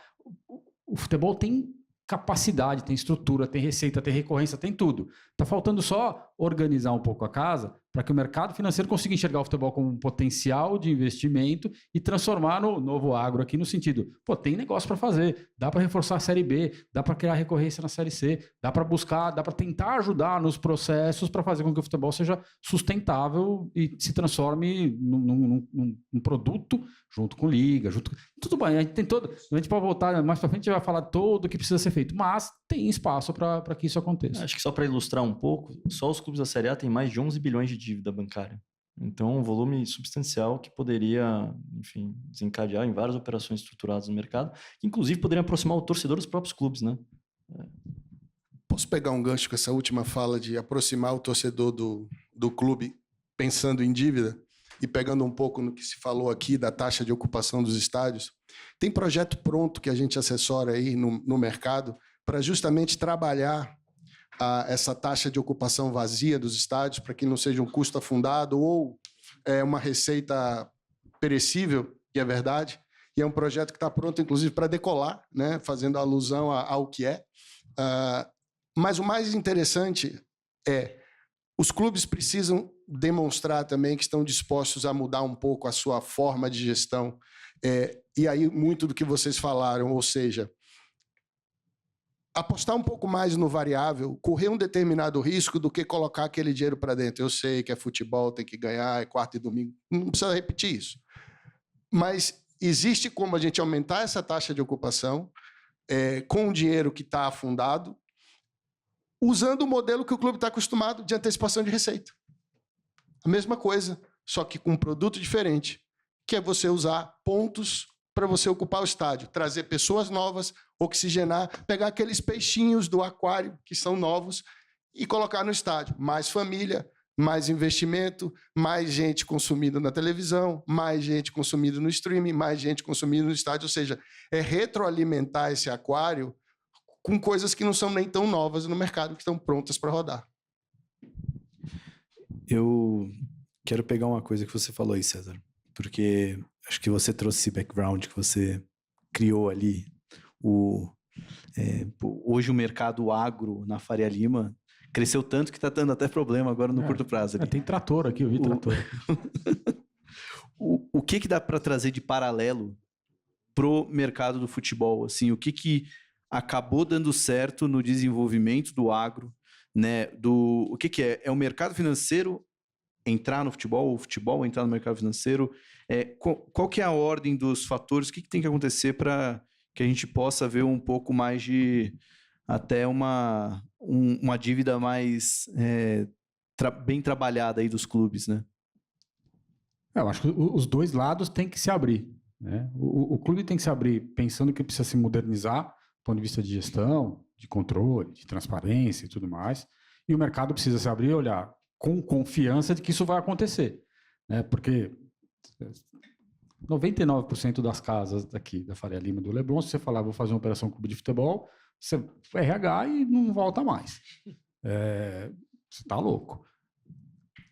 O futebol tem capacidade, tem estrutura, tem receita, tem recorrência, tem tudo. Está faltando só organizar um pouco a casa para que o mercado financeiro consiga enxergar o futebol como um potencial de investimento e transformar no novo agro aqui no sentido, tem negócio para fazer, dá para reforçar a Série B, dá para criar recorrência na Série C, dá para buscar, dá para tentar ajudar nos processos para fazer com que o futebol seja sustentável e se transforme num produto junto com liga, tudo bem, a gente tem todo, a gente pode voltar mais para frente, a gente vai falar todo o que precisa ser feito, mas tem espaço para que isso aconteça. Acho que só para ilustrar um pouco, só os clubes da Série A têm mais de 11 bilhões de dívida bancária. Então, um volume substancial que poderia, enfim, desencadear em várias operações estruturadas no mercado, que inclusive poderiam aproximar o torcedor dos próprios clubes, né? Posso pegar um gancho com essa última fala de aproximar o torcedor do clube pensando em dívida? E pegando um pouco no que se falou aqui da taxa de ocupação dos estádios, tem projeto pronto que a gente assessora aí no mercado para justamente trabalhar essa taxa de ocupação vazia dos estádios para que não seja um custo afundado ou uma receita perecível, que é verdade. E é um projeto que está pronto, inclusive, para decolar, né, fazendo alusão ao que é. Mas o mais interessante é os clubes precisam demonstrar também que estão dispostos a mudar um pouco a sua forma de gestão. E aí, muito do que vocês falaram, ou seja, apostar um pouco mais no variável, correr um determinado risco do que colocar aquele dinheiro para dentro. Eu sei que é futebol, tem que ganhar, é quarta e domingo, não precisa repetir isso. Mas existe como a gente aumentar essa taxa de ocupação com o dinheiro que está afundado, usando o modelo que o clube está acostumado de antecipação de receita. A mesma coisa, só que com um produto diferente, que é você usar pontos para você ocupar o estádio, trazer pessoas novas, oxigenar, pegar aqueles peixinhos do aquário que são novos e colocar no estádio. Mais família, mais investimento, mais gente consumindo na televisão, mais gente consumindo no streaming, mais gente consumindo no estádio. Ou seja, é retroalimentar esse aquário com coisas que não são nem tão novas no mercado, que estão prontas para rodar. Eu quero pegar uma coisa que você falou aí, César, porque acho que você trouxe esse background que você criou ali. Hoje o mercado agro na Faria Lima cresceu tanto que está dando até problema agora no curto prazo. Tem trator aqui, eu vi trator. O que dá para trazer de paralelo pro mercado do futebol? Assim, o que acabou dando certo no desenvolvimento do agro, né? O que é? É o mercado financeiro entrar no futebol, o futebol entrar no mercado financeiro? Qual que é a ordem dos fatores? O que tem que acontecer para que a gente possa ver um pouco mais de até uma dívida mais bem trabalhada aí dos clubes, né? Eu acho que os dois lados têm que se abrir, né? O clube tem que se abrir pensando que precisa se modernizar do ponto de vista de gestão, de controle, de transparência e tudo mais. E o mercado precisa se abrir e olhar com confiança de que isso vai acontecer, né? Porque 99% das casas daqui da Faria Lima do Leblon, se você falar, vou fazer uma operação clube de futebol, você RH e não volta mais. Você está louco.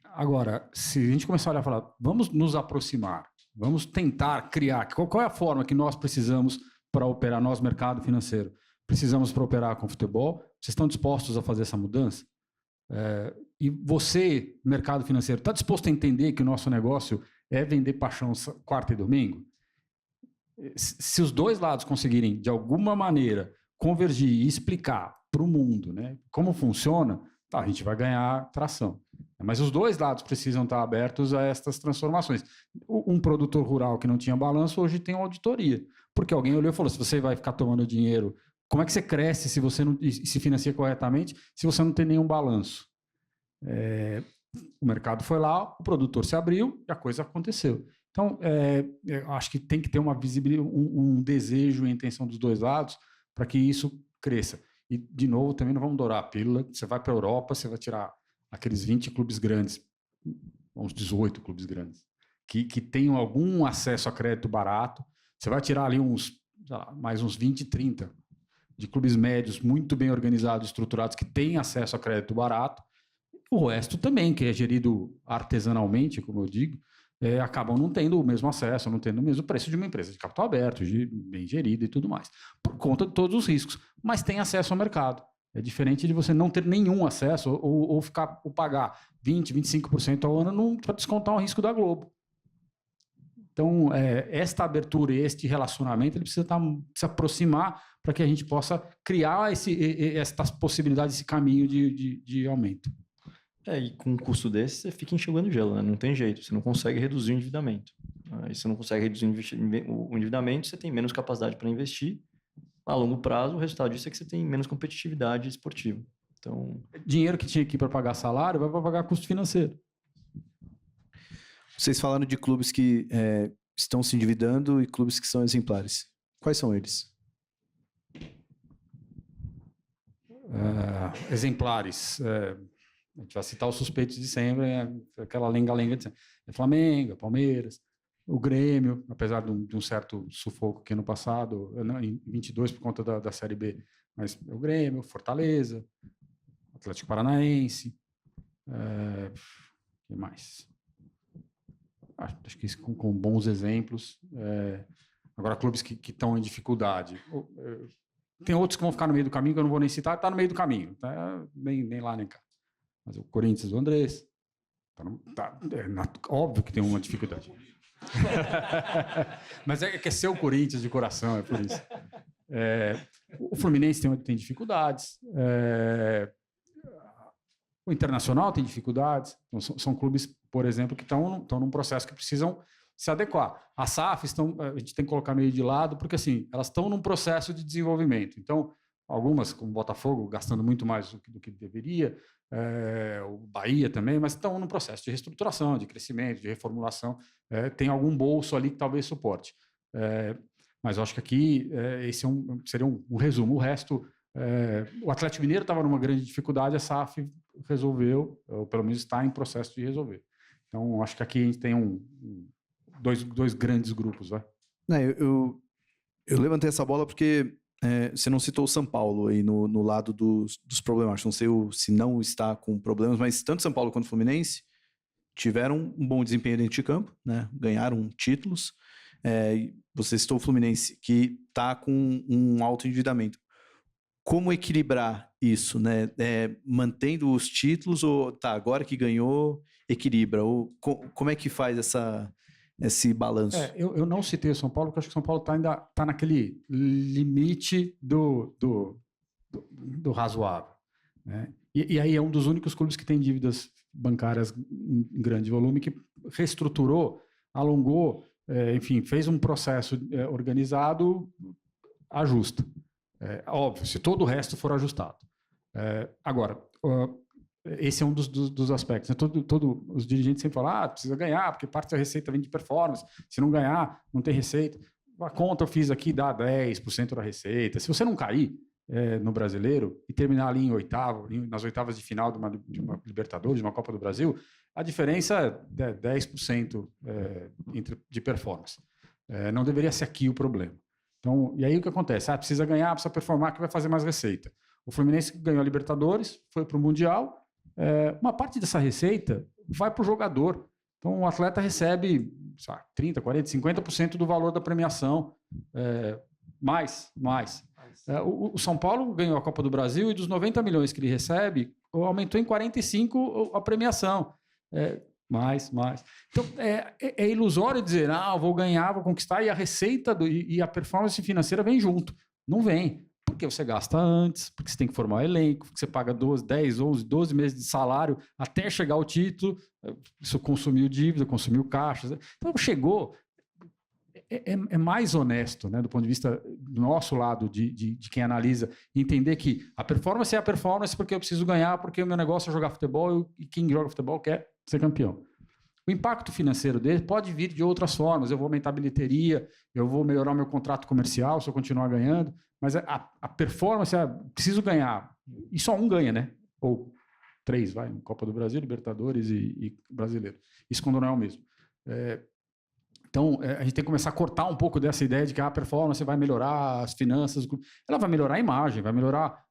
Agora, se a gente começar a olhar e falar, vamos nos aproximar, vamos tentar criar, qual é a forma que nós precisamos para operar, nós, mercado financeiro, precisamos para operar com futebol? Vocês estão dispostos a fazer essa mudança? E você, mercado financeiro, está disposto a entender que o nosso negócio é vender paixão quarta e domingo? Se os dois lados conseguirem, de alguma maneira, convergir e explicar para o mundo, né, como funciona, a gente vai ganhar tração. Mas os dois lados precisam estar abertos a estas transformações. Um produtor rural que não tinha balanço, hoje tem uma auditoria. Porque alguém olhou e falou, se você vai ficar tomando dinheiro, como é que você cresce se você não se financia corretamente, se você não tem nenhum balanço? O mercado foi lá, o produtor se abriu e a coisa aconteceu. Então, eu acho que tem que ter uma visibilidade, um desejo e intenção dos dois lados para que isso cresça. E, de novo, também não vamos dourar a pílula. Você vai para a Europa, você vai tirar aqueles 20 clubes grandes, uns 18 clubes grandes, que tenham algum acesso a crédito barato. Você vai tirar ali mais uns 20, 30 de clubes médios muito bem organizados, estruturados, que têm acesso a crédito barato. O resto também, que é gerido artesanalmente, como eu digo, acabam não tendo o mesmo acesso, não tendo o mesmo preço de uma empresa de capital aberto, bem gerida e tudo mais, por conta de todos os riscos, mas tem acesso ao mercado. É diferente de você não ter nenhum acesso ou pagar 20%, 25% ao ano para descontar o risco da Globo. Então, esta abertura e este relacionamento ele precisa se aproximar para que a gente possa criar estas possibilidades, esse caminho de aumento. E com um custo desse, você fica enxugando gelo, né? Não tem jeito, você não consegue reduzir o endividamento. Aí você não consegue reduzir o endividamento, você tem menos capacidade para investir. A longo prazo, o resultado disso é que você tem menos competitividade esportiva. Então, dinheiro que tinha aqui para pagar salário vai para pagar custo financeiro. Vocês falaram de clubes que estão se endividando e clubes que são exemplares. Quais são eles? Exemplares. A gente vai citar os suspeitos de sempre, aquela lenga-lenga de sempre. Flamengo, Palmeiras, o Grêmio, apesar de um certo sufoco aqui no passado, em 22 por conta da Série B, mas o Grêmio, Fortaleza, Atlético Paranaense, o que mais? Acho que isso com bons exemplos. Agora, clubes que estão em dificuldade. Tem outros que vão ficar no meio do caminho, que eu não vou nem citar, está no meio do caminho, tá? Nem lá nem cá. Mas o Corinthians, o Andrés, óbvio que tem uma dificuldade. Mas é ser o Corinthians de coração, é por isso. O Fluminense tem dificuldades. O Internacional tem dificuldades. Então, são clubes, por exemplo, que estão num processo que precisam se adequar. As SAFs a gente tem que colocar meio de lado, porque assim, elas estão num processo de desenvolvimento. Então, algumas, como o Botafogo, gastando muito mais do que deveria, o Bahia também, mas estão num processo de reestruturação, de crescimento, de reformulação. Tem algum bolso ali que talvez suporte. Mas eu acho que aqui esse seria um resumo. O resto, o Atlético Mineiro estava numa grande dificuldade, a SAF resolveu, ou pelo menos está em processo de resolver. Então, acho que aqui a gente tem dois grandes grupos. Eu levantei essa bola porque você não citou o São Paulo aí no lado dos problemas. Não sei se não está com problemas, mas tanto São Paulo quanto o Fluminense tiveram um bom desempenho dentro de campo, né? Ganharam títulos. Você citou o Fluminense, que está com um alto endividamento. Como equilibrar isso, né? Mantendo os títulos ou agora que ganhou, equilibra? Ou como é que faz esse balanço? Eu não citei o São Paulo, porque acho que o São Paulo ainda está naquele limite do razoável, né? E aí é um dos únicos clubes que tem dívidas bancárias em grande volume, que reestruturou, alongou, enfim, fez um processo organizado, ajusta. Óbvio, se todo o resto for ajustado. Agora, esse é um dos aspectos. Né? Todo os dirigentes sempre falam, precisa ganhar, porque parte da receita vem de performance. Se não ganhar, não tem receita. A conta eu fiz aqui dá 10% da receita. Se você não cair no Brasileiro e terminar ali nas oitavas de final de uma Libertadores, de uma Copa do Brasil, a diferença é 10% de performance. Não deveria ser aqui o problema. Então, e aí o que acontece? Precisa ganhar, precisa performar, que vai fazer mais receita. O Fluminense ganhou a Libertadores, foi para o Mundial. Uma parte dessa receita vai para o jogador. Então, o atleta recebe 30%, 40%, 50% do valor da premiação. Mais. O São Paulo ganhou a Copa do Brasil e dos 90 milhões que ele recebe, aumentou em 45 a premiação. Mais. Então, é ilusório dizer, vou ganhar, vou conquistar, e a receita e a performance financeira vem junto. Não vem. Porque você gasta antes, porque você tem que formar o elenco, porque você paga 10, 11, 12 meses de salário até chegar ao título, isso consumiu dívida, consumiu caixas. Então, chegou... É mais honesto, né, do ponto de vista do nosso lado, de quem analisa, entender que a performance é a performance porque eu preciso ganhar, porque o meu negócio é jogar futebol e quem joga futebol quer ser campeão. O impacto financeiro dele pode vir de outras formas. Eu vou aumentar a bilheteria, eu vou melhorar o meu contrato comercial se eu continuar ganhando, mas a performance é preciso ganhar. E só um ganha, né? Ou 3, Copa do Brasil, Libertadores e Brasileiro. Isso quando não é o mesmo. Então, a gente tem que começar a cortar um pouco dessa ideia de que a performance vai melhorar, as finanças, ela vai melhorar a imagem, vai melhorar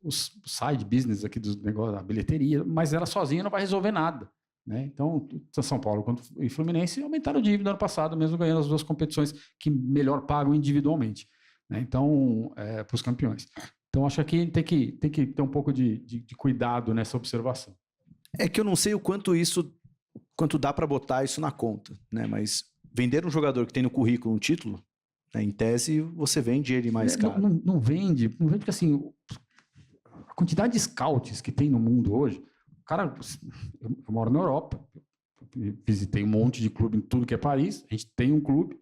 os side business aqui do negócio, da bilheteria, mas ela sozinha não vai resolver nada, né? Então, São Paulo e Fluminense aumentaram a dívida ano passado, mesmo ganhando as 2 competições que melhor pagam individualmente, né? Então, para os campeões. Então, acho que tem que ter um pouco de cuidado nessa observação. É que eu não sei o quanto dá para botar isso na conta, né? Mas vender um jogador que tem no currículo um título, né, em tese, você vende ele mais caro. Não vende porque assim, a quantidade de scouts que tem no mundo hoje, cara, eu moro na Europa, visitei um monte de clube em tudo que é país, a gente tem um clube,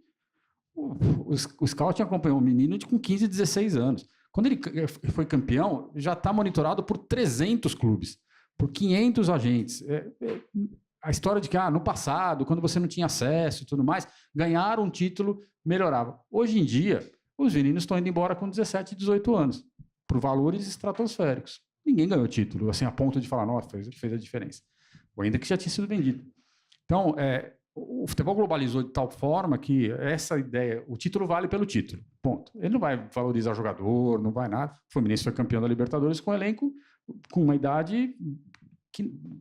o scout acompanhou um menino com 15, 16 anos. Quando ele foi campeão, já está monitorado por 300 clubes, por 500 agentes. A história de que no passado, quando você não tinha acesso e tudo mais, ganhar um título melhorava. Hoje em dia, os meninos estão indo embora com 17, 18 anos, por valores estratosféricos. Ninguém ganhou título, assim, a ponto de falar, nossa, fez a diferença. Ou ainda que já tinha sido vendido. Então, o futebol globalizou de tal forma que essa ideia, o título vale pelo título, ponto. Ele não vai valorizar o jogador, não vai nada. O Fluminense foi campeão da Libertadores com um elenco com uma idade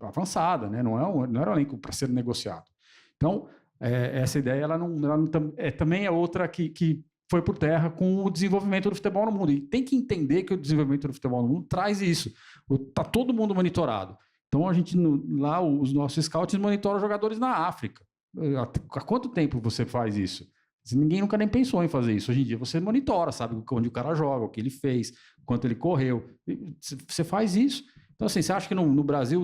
avançada, né? Não era um elenco para ser negociado. Então, essa ideia também é outra que foi por terra com o desenvolvimento do futebol no mundo. E tem que entender que o desenvolvimento do futebol no mundo traz isso. Está todo mundo monitorado. Então, lá os nossos scouts monitoram jogadores na África. Há quanto tempo você faz isso? Ninguém nunca nem pensou em fazer isso. Hoje em dia você monitora, sabe onde o cara joga, o que ele fez, quanto ele correu. Você faz isso. Então, assim, você acha que no Brasil,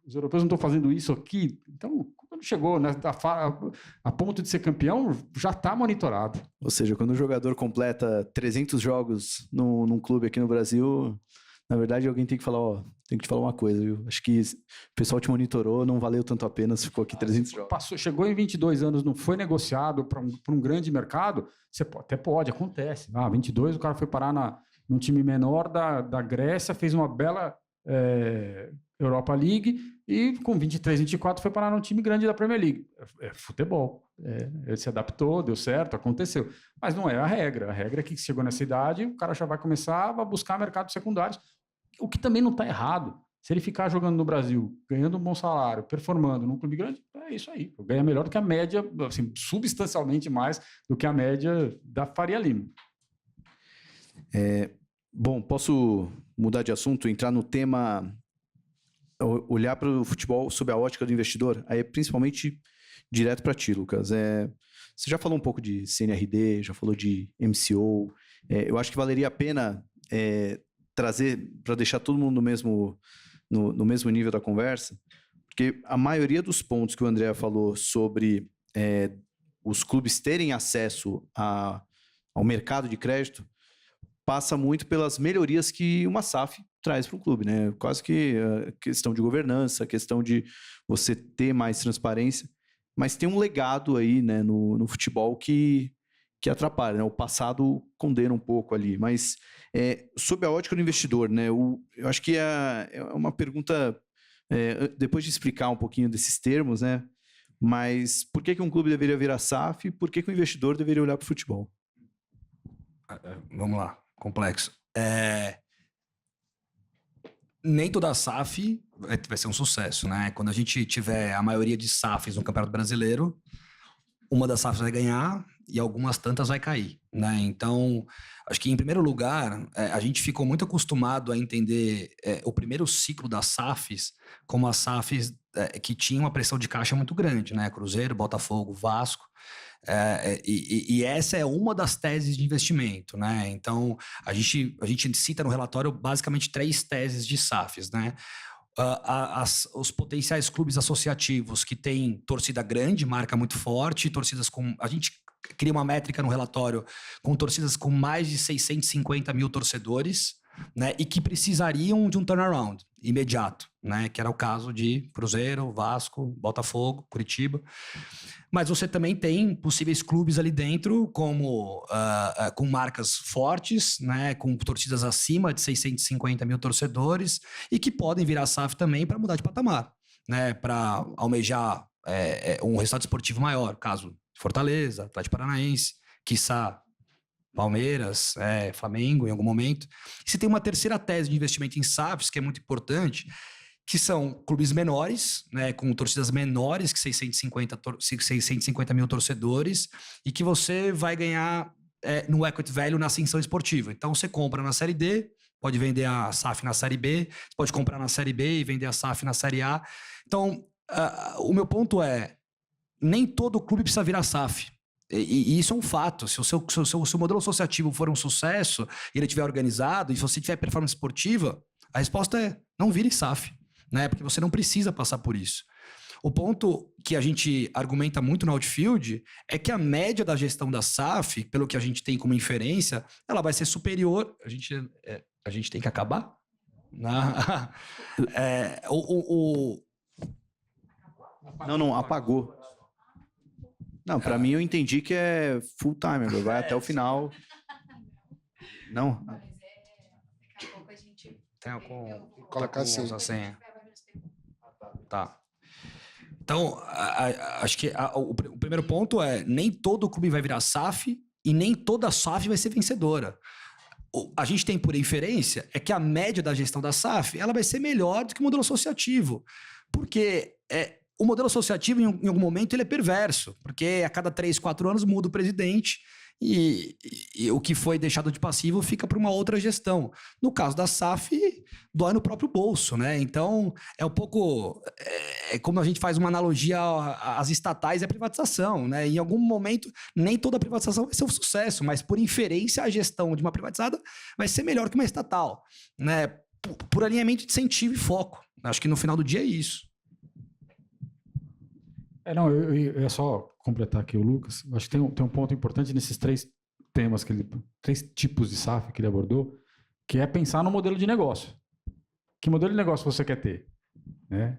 os europeus não estão fazendo isso aqui? Então, quando chegou, né, a ponto de ser campeão, já está monitorado. Ou seja, quando o jogador completa 300 jogos num clube aqui no Brasil, na verdade, alguém tem que falar, tem que te falar uma coisa, viu? Acho que o pessoal te monitorou, não valeu tanto a pena se ficou aqui 300 jogos. Chegou em 22 anos, não foi negociado para um grande mercado, você pode, acontece. 22, o cara foi parar num time menor da Grécia, fez uma bela Europa League e com 23, 24 foi parar num time grande da Premier League. É futebol. Ele se adaptou, deu certo, aconteceu. Mas não é a regra. A regra é que chegou nessa idade, o cara já vai começar a buscar mercados secundários, o que também não está errado. Se ele ficar jogando no Brasil, ganhando um bom salário, performando num clube grande, é isso aí. Ganha melhor do que a média, assim, substancialmente mais do que a média da Faria Lima. Bom, posso mudar de assunto, entrar no tema, olhar para o futebol sob a ótica do investidor? Aí, principalmente, direto para ti, Lucas. Você já falou um pouco de CNRD, já falou de MCO. Eu acho que valeria a pena trazer, para deixar todo mundo no mesmo nível da conversa, porque a maioria dos pontos que o André falou sobre os clubes terem acesso ao mercado de crédito passa muito pelas melhorias que uma SAF traz para o clube, né? Quase que a questão de governança, a questão de você ter mais transparência, mas tem um legado aí, né, no futebol que atrapalha, né? O passado condena um pouco ali, mas sob a ótica do investidor, né? Eu acho que é uma pergunta, depois de explicar um pouquinho desses termos, né? Mas por que um clube deveria virar SAF e por que o investidor deveria olhar para o futebol? Vamos lá, complexo. Nem toda SAF vai ser um sucesso, né? Quando a gente tiver a maioria de SAFs no Campeonato Brasileiro, uma das SAFs vai ganhar e algumas tantas vai cair, né? Então, acho que em primeiro lugar, a gente ficou muito acostumado a entender o primeiro ciclo das SAFs como as SAFs que tinham uma pressão de caixa muito grande, né? Cruzeiro, Botafogo, Vasco. E essa é uma das teses de investimento, né? Então, a gente cita no relatório basicamente 3 teses de SAFs, né? Os potenciais clubes associativos que têm torcida grande, marca muito forte, torcidas com... A gente cria uma métrica no relatório com torcidas com mais de 650 mil torcedores, né? E que precisariam de um turnaround imediato, né? Que era o caso de Cruzeiro, Vasco, Botafogo, Curitiba. Mas você também tem possíveis clubes ali dentro como com marcas fortes, né, com torcidas acima de 650 mil torcedores e que podem virar SAF também para mudar de patamar, né, para almejar um resultado esportivo maior, caso Fortaleza, Atlético Paranaense, quiçá Palmeiras, Flamengo em algum momento. E você tem uma terceira tese de investimento em SAFs, que é muito importante, que são clubes menores, né, com torcidas menores que 650 mil torcedores, e que você vai ganhar no equity value na ascensão esportiva. Então você compra na Série D, pode vender a SAF na Série B, você pode comprar na Série B e vender a SAF na Série A. Então, o meu ponto é, nem todo clube precisa virar SAF. E isso é um fato. Se o seu modelo associativo for um sucesso, e ele estiver organizado, e se você tiver performance esportiva, a resposta é não vire SAF, né? Porque você não precisa passar por isso. O ponto que a gente argumenta muito no Outfield é que a média da gestão da SAF, pelo que a gente tem como inferência, ela vai ser superior. A gente tem que acabar? Não, apagou. Não, para mim eu entendi que é full time, vai até o final. Não? Daqui a pouco a gente... Colocar assim. Tá. Então, acho que o primeiro ponto é, nem todo clube vai virar SAF e nem toda SAF vai ser vencedora. A gente tem por inferência é que a média da gestão da SAF ela vai ser melhor do que o modelo associativo. Porque o modelo associativo, em algum momento, ele é perverso. Porque a cada 3, 4 anos muda o presidente e o que foi deixado de passivo fica para uma outra gestão. No caso da SAF, dói no próprio bolso, né? Então, é um pouco... como a gente faz uma analogia às estatais e à privatização, né? Em algum momento, nem toda privatização vai ser um sucesso, mas por inferência, a gestão de uma privatizada vai ser melhor que uma estatal, né? Por alinhamento de incentivo e foco. Acho que no final do dia é isso. Eu ia só completar aqui o Lucas. Acho que tem um ponto importante nesses 3 temas, 3 tipos de SAF que ele abordou, que é pensar no modelo de negócio. Que modelo de negócio você quer ter? Né?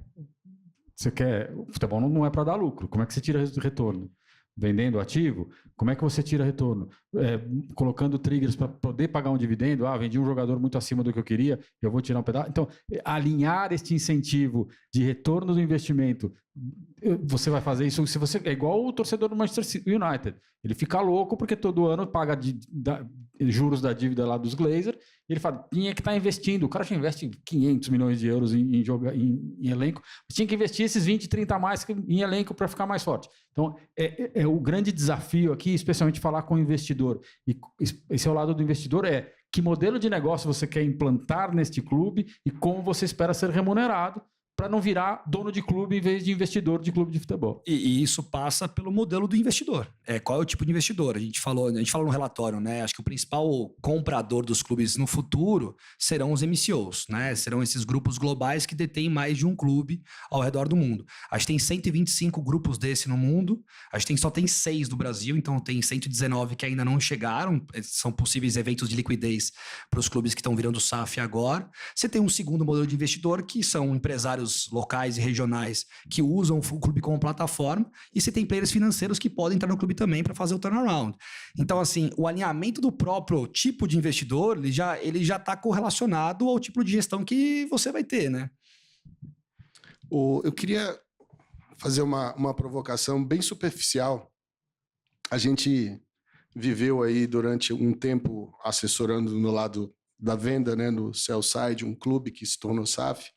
O futebol não é para dar lucro. Como é que você tira retorno? Vendendo ativo? Como é que você tira retorno? Colocando triggers para poder pagar um dividendo? Vendi um jogador muito acima do que eu queria, eu vou tirar um pedaço. Então, alinhar este incentivo de retorno do investimento, você vai fazer isso se você é igual o torcedor do Manchester United. Ele fica louco porque todo ano paga juros da dívida lá dos Glazer. E ele fala, tinha que estar investindo. O cara já investe 500 milhões de euros em elenco. Tinha que investir esses 20, 30 a mais em elenco para ficar mais forte. Então, o grande desafio aqui, especialmente falar com o investidor. E esse é o lado do investidor, que modelo de negócio você quer implantar neste clube e como você espera ser remunerado para não virar dono de clube em vez de investidor de clube de futebol. E isso passa pelo modelo do investidor. Qual é o tipo de investidor? A gente falou no relatório, né? Acho que o principal comprador dos clubes no futuro serão os MCOs, né? Serão esses grupos globais que detêm mais de um clube ao redor do mundo. A gente tem 125 grupos desse no mundo, a gente só tem 6 no Brasil, então tem 119 que ainda não chegaram, são possíveis eventos de liquidez para os clubes que estão virando SAF agora. Você tem um segundo modelo de investidor, que são empresários locais e regionais que usam o clube como plataforma, e você tem players financeiros que podem entrar no clube também para fazer o turnaround. Então, assim, o alinhamento do próprio tipo de investidor, ele já está correlacionado ao tipo de gestão que você vai ter, né? Eu queria fazer uma provocação bem superficial. A gente viveu aí durante um tempo assessorando no lado da venda, né, no sell side, um clube que se tornou SAF.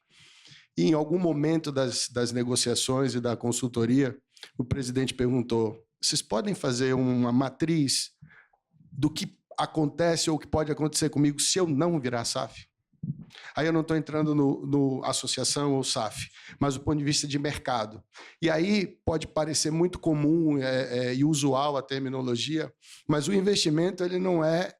E em algum momento das negociações e da consultoria, o presidente perguntou, vocês podem fazer uma matriz do que acontece ou que pode acontecer comigo se eu não virar SAF? Aí eu não estou entrando no associação ou SAF, mas do ponto de vista de mercado. E aí pode parecer muito comum e usual a terminologia, mas o investimento ele não é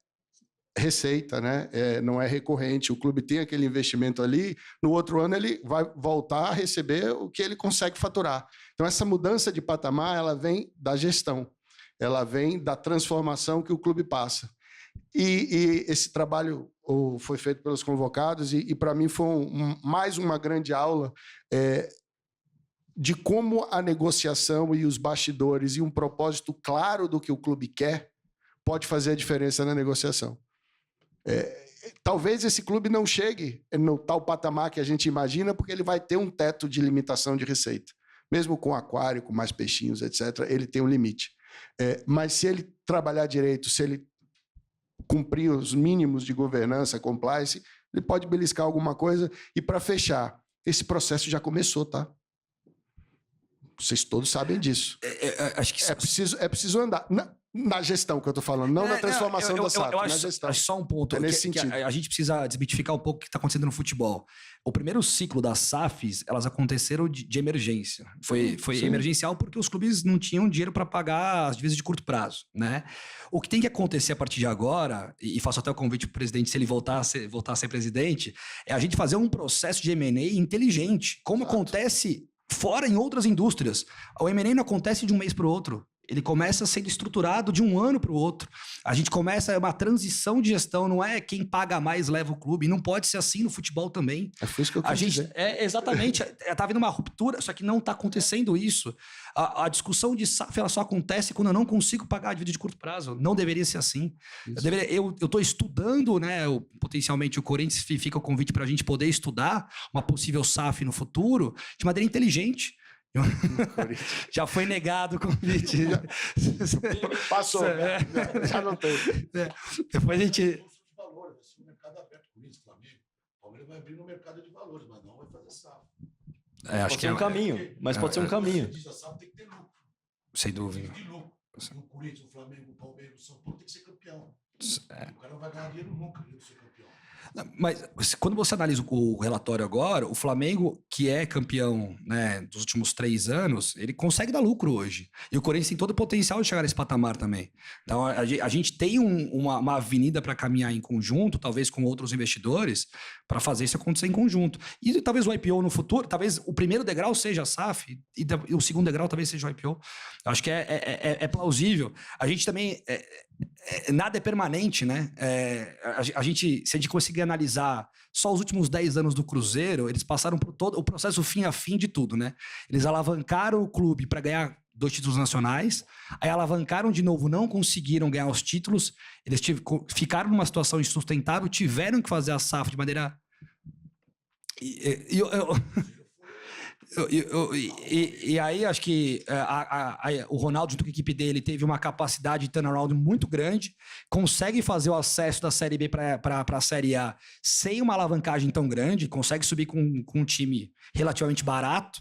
receita, né? Não é recorrente. O clube tem aquele investimento ali, no outro ano ele vai voltar a receber o que ele consegue faturar. Então, essa mudança de patamar, ela vem da gestão, ela vem da transformação que o clube passa. E esse trabalho foi feito pelos convocados e para mim foi mais uma grande aula de como a negociação e os bastidores e um propósito claro do que o clube quer pode fazer a diferença na negociação. Talvez esse clube não chegue no tal patamar que a gente imagina, porque ele vai ter um teto de limitação de receita. Mesmo com aquário, com mais peixinhos, etc., ele tem um limite. Mas se ele trabalhar direito, se ele cumprir os mínimos de governança, compliance, ele pode beliscar alguma coisa. E para fechar, esse processo já começou, tá? Vocês todos sabem disso. Acho que É preciso andar. Na gestão que eu estou falando, não na transformação da SAF, na gestão. Acho só um ponto. Nesse que sentido. a gente precisa desmitificar um pouco o que está acontecendo no futebol. O primeiro ciclo das SAFs, elas aconteceram de emergência. Foi emergencial porque os clubes não tinham dinheiro para pagar as dívidas de curto prazo, né? O que tem que acontecer a partir de agora, e faço até o convite para o presidente, se ele voltar a ser presidente, é a gente fazer um processo de M&A inteligente, como acontece fora em outras indústrias. O M&A não acontece de um mês para o outro. Ele começa sendo estruturado de um ano para o outro. A gente começa uma transição de gestão, não é quem paga mais leva o clube. E não pode ser assim no futebol também. Foi isso que eu quis dizer. Exatamente. Tá havendo uma ruptura, só que não está acontecendo isso. A discussão de SAF ela só acontece quando eu não consigo pagar a dívida de curto prazo. Não deveria ser assim. Eu estou estudando, né? Potencialmente o Corinthians fica o convite para a gente poder estudar uma possível SAF no futuro de maneira inteligente. Já foi negado o convite. Passou. Já não tem. Depois a gente... O mercado aberto, Corinthians, Flamengo, o Palmeiras vai abrir no mercado de valores, mas não vai fazer SAF. acho Pode que ser um caminho, mas pode ser um caminho. A SAF tem que ter lucro. Sem dúvida. Tem que ter lucro. O Corinthians, o Flamengo, o Palmeiras, o São Paulo tem que ser campeão. O cara não vai ganhar dinheiro nunca de ser campeão. Mas quando você analisa o relatório agora, o Flamengo, que é campeão, né, dos últimos 3 anos, ele consegue dar lucro hoje. E o Corinthians tem todo o potencial de chegar nesse patamar também. Então, a gente tem uma avenida para caminhar em conjunto, talvez com outros investidores, para fazer isso acontecer em conjunto. E talvez o IPO no futuro, talvez o primeiro degrau seja a SAF e o segundo degrau talvez seja o IPO. Eu acho que é plausível. A gente também... nada é permanente, né? Se a gente conseguir analisar só os últimos 10 anos do Cruzeiro, eles passaram por todo o processo fim a fim de tudo, né? Eles alavancaram o clube para ganhar 2 títulos nacionais, aí alavancaram de novo, não conseguiram ganhar os títulos, eles ficaram numa situação insustentável, tiveram que fazer a SAF de maneira... E aí acho que o Ronaldo, junto com a equipe dele, teve uma capacidade de turnaround muito grande, consegue fazer o acesso da Série B para a Série A sem uma alavancagem tão grande, consegue subir com um time relativamente barato,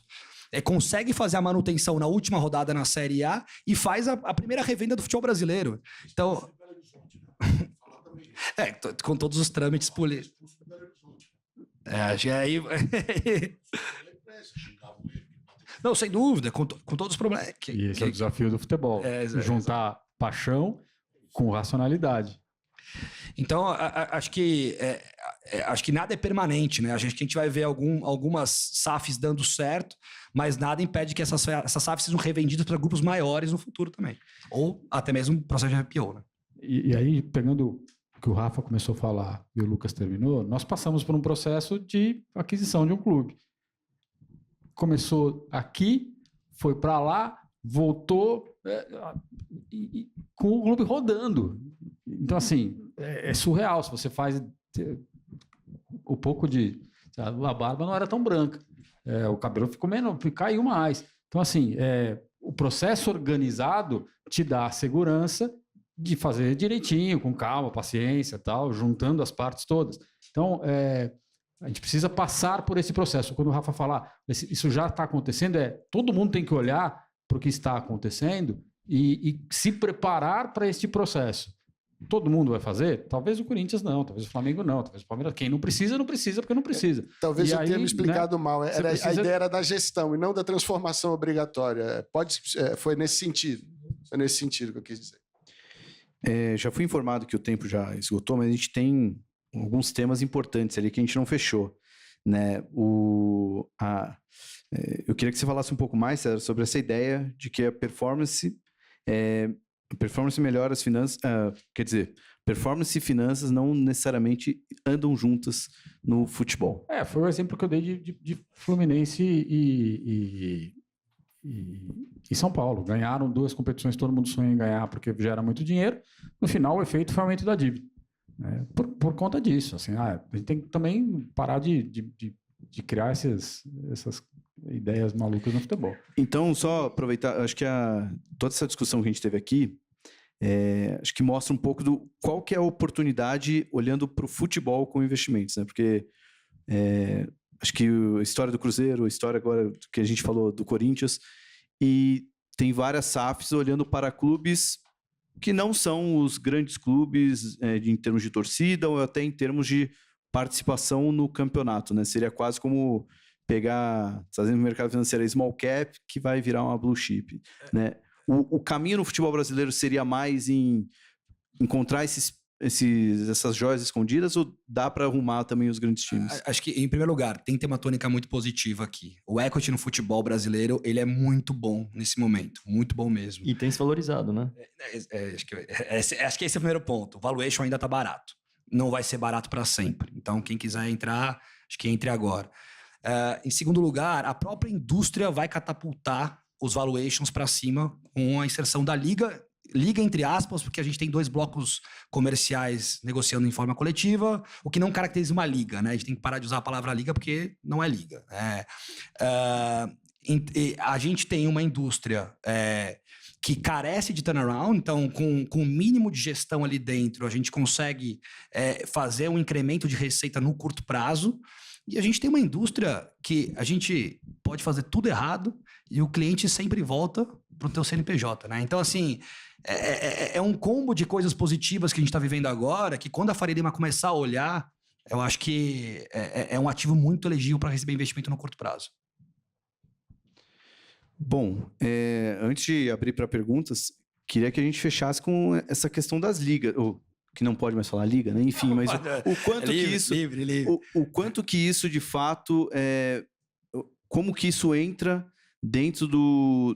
consegue fazer a manutenção na última rodada na Série A e faz a primeira revenda do futebol brasileiro. Então, com todos os trâmites políticos. Acho que aí... Não, sem dúvida, com todos os problemas. E esse é o desafio do futebol. Juntar paixão com racionalidade. Então, acho que nada é permanente, né? A gente vai ver algumas SAFs dando certo, mas nada impede que essas SAFs sejam revendidas para grupos maiores no futuro também. Ou até mesmo processo de IPO, né? E aí, pegando o que o Rafa começou a falar e o Lucas terminou, nós passamos por um processo de aquisição de um clube. Começou aqui, foi para lá, voltou com o clube rodando. Então, assim, é surreal. Se você faz o pouco de... A barba não era tão branca. O cabelo ficou menor, caiu mais. Então, assim, o processo organizado te dá a segurança de fazer direitinho, com calma, paciência, tal, juntando as partes todas. Então, a gente precisa passar por esse processo. Quando o Rafa falar, isso já está acontecendo, todo mundo tem que olhar para o que está acontecendo e se preparar para este processo. Todo mundo vai fazer? Talvez o Corinthians não, talvez o Flamengo não, talvez o Palmeiras. Quem não precisa, não precisa, porque não precisa. Talvez e eu aí, tenha me explicado mal. A ideia era da gestão e não da transformação obrigatória. Foi nesse sentido. Foi nesse sentido que eu quis dizer. Já fui informado que o tempo já esgotou, mas a gente tem alguns temas importantes ali que a gente não fechou, né? Eu queria que você falasse um pouco mais, César, sobre essa ideia de que a performance melhora as finanças, quer dizer, performance e finanças não necessariamente andam juntas no futebol. Foi o exemplo que eu dei de Fluminense e São Paulo. Ganharam 2 competições, todo mundo sonha em ganhar porque gera muito dinheiro. No final, o efeito foi o aumento da dívida. Por conta disso, assim, a gente tem que também parar de criar ideias malucas no futebol. Então, só aproveitar, acho que toda essa discussão que a gente teve aqui, acho que mostra um pouco do qual que é a oportunidade olhando para o futebol com investimentos, né? Porque acho que a história do Cruzeiro, a história agora que a gente falou do Corinthians, e tem várias SAFs olhando para clubes que não são os grandes clubes em termos de torcida ou até em termos de participação no campeonato, né? Seria quase como pegar, fazendo no mercado financeiro, small cap, que vai virar uma blue chip, né? O caminho no futebol brasileiro seria mais em encontrar essas joias escondidas ou dá para arrumar também os grandes times? Acho que, em primeiro lugar, tem que ter uma tônica muito positiva aqui. O equity no futebol brasileiro, ele é muito bom nesse momento. Muito bom mesmo. E tem se valorizado, né? Acho que esse é o primeiro ponto. O valuation ainda tá barato. Não vai ser barato para sempre. Então, quem quiser entrar, acho que entre agora. Em segundo lugar, a própria indústria vai catapultar os valuations para cima com a inserção da liga entre aspas, porque a gente tem 2 blocos comerciais negociando em forma coletiva, o que não caracteriza uma liga, né? A gente tem que parar de usar a palavra liga porque não é liga. A gente tem uma indústria que carece de turnaround, então com o mínimo de gestão ali dentro, a gente consegue fazer um incremento de receita no curto prazo. E a gente tem uma indústria que a gente pode fazer tudo errado e o cliente sempre volta para o teu CNPJ, né? Então, assim, é um combo de coisas positivas que a gente está vivendo agora, que quando a Faria Lima começar a olhar, eu acho que é um ativo muito elegível para receber investimento no curto prazo. Bom, antes de abrir para perguntas, queria que a gente fechasse com essa questão das ligas, que não pode mais falar liga, né? Enfim, mas o quanto que isso... Livre. O quanto que isso, de fato, como que isso entra dentro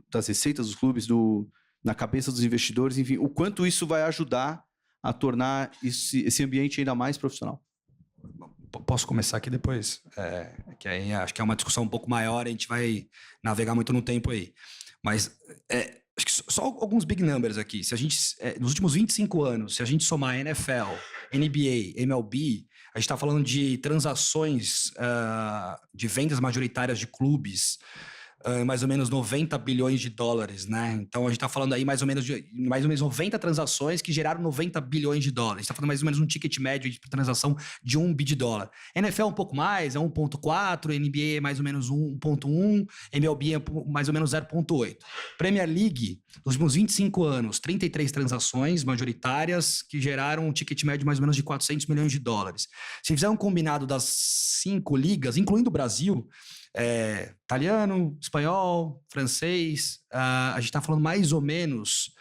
das receitas dos clubes, na cabeça dos investidores, enfim, o quanto isso vai ajudar a tornar esse ambiente ainda mais profissional? Posso começar aqui depois? Que aí acho que é uma discussão um pouco maior, a gente vai navegar muito no tempo aí. Mas acho que só alguns big numbers aqui. Se a gente, nos últimos 25 anos, se a gente somar NFL, NBA, MLB, a gente está falando de transações de vendas majoritárias de clubes, mais ou menos 90 bilhões de dólares, né? Então a gente está falando aí mais ou menos 90 transações que geraram 90 bilhões de dólares. A gente está falando mais ou menos um ticket médio de transação de $1 bi. NFL um pouco mais, 1.4, NBA é mais ou menos 1.1, MLB é mais ou menos 0.8. Premier League, nos últimos 25 anos, 33 transações majoritárias que geraram um ticket médio mais ou menos de 400 milhões de dólares. Se fizer um combinado das 5 ligas, incluindo o Brasil, italiano, espanhol, francês, a gente está falando mais ou menos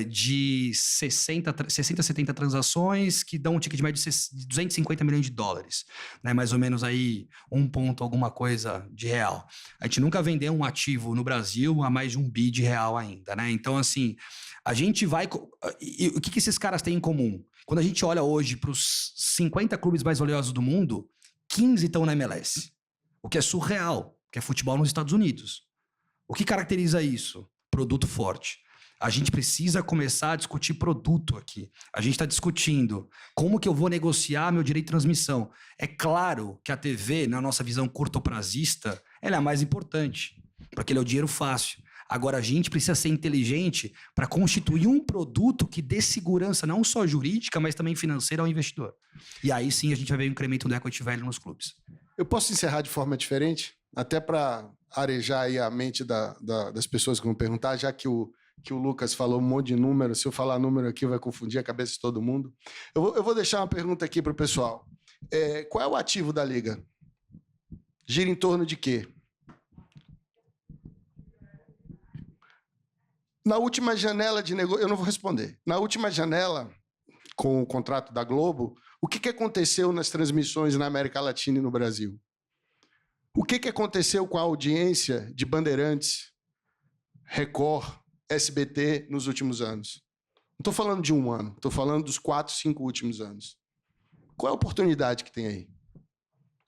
de 60, 70 transações que dão um ticket médio de 250 milhões de dólares, né? Mais ou menos aí 1 ponto alguma coisa de real. A gente nunca vendeu um ativo no Brasil a mais de $1 bi ainda, né? Então, assim, a gente vai... E o que esses caras têm em comum? Quando a gente olha hoje para os 50 clubes mais valiosos do mundo, 15 estão na MLS. O que é surreal, que é futebol nos Estados Unidos. O que caracteriza isso? Produto forte. A gente precisa começar a discutir produto aqui. A gente está discutindo como que eu vou negociar meu direito de transmissão. É claro que a TV, na nossa visão curtoprazista, ela é a mais importante, porque ele é o dinheiro fácil. Agora, a gente precisa ser inteligente para constituir um produto que dê segurança não só jurídica, mas também financeira ao investidor. E aí sim a gente vai ver um incremento do equity value nos clubes. Eu posso encerrar de forma diferente? Até para arejar aí a mente das pessoas que vão perguntar, já que o Lucas falou um monte de número, se eu falar número aqui vai confundir a cabeça de todo mundo. Eu vou deixar uma pergunta aqui para o pessoal. Qual é o ativo da Liga? Gira em torno de quê? Na última janela de negócio, eu não vou responder. Na última janela, com o contrato da Globo, o que aconteceu nas transmissões na América Latina e no Brasil? O que aconteceu com a audiência de Bandeirantes, Record, SBT nos últimos anos? Não estou falando de um ano, estou falando dos 4, 5 últimos anos. Qual é a oportunidade que tem aí?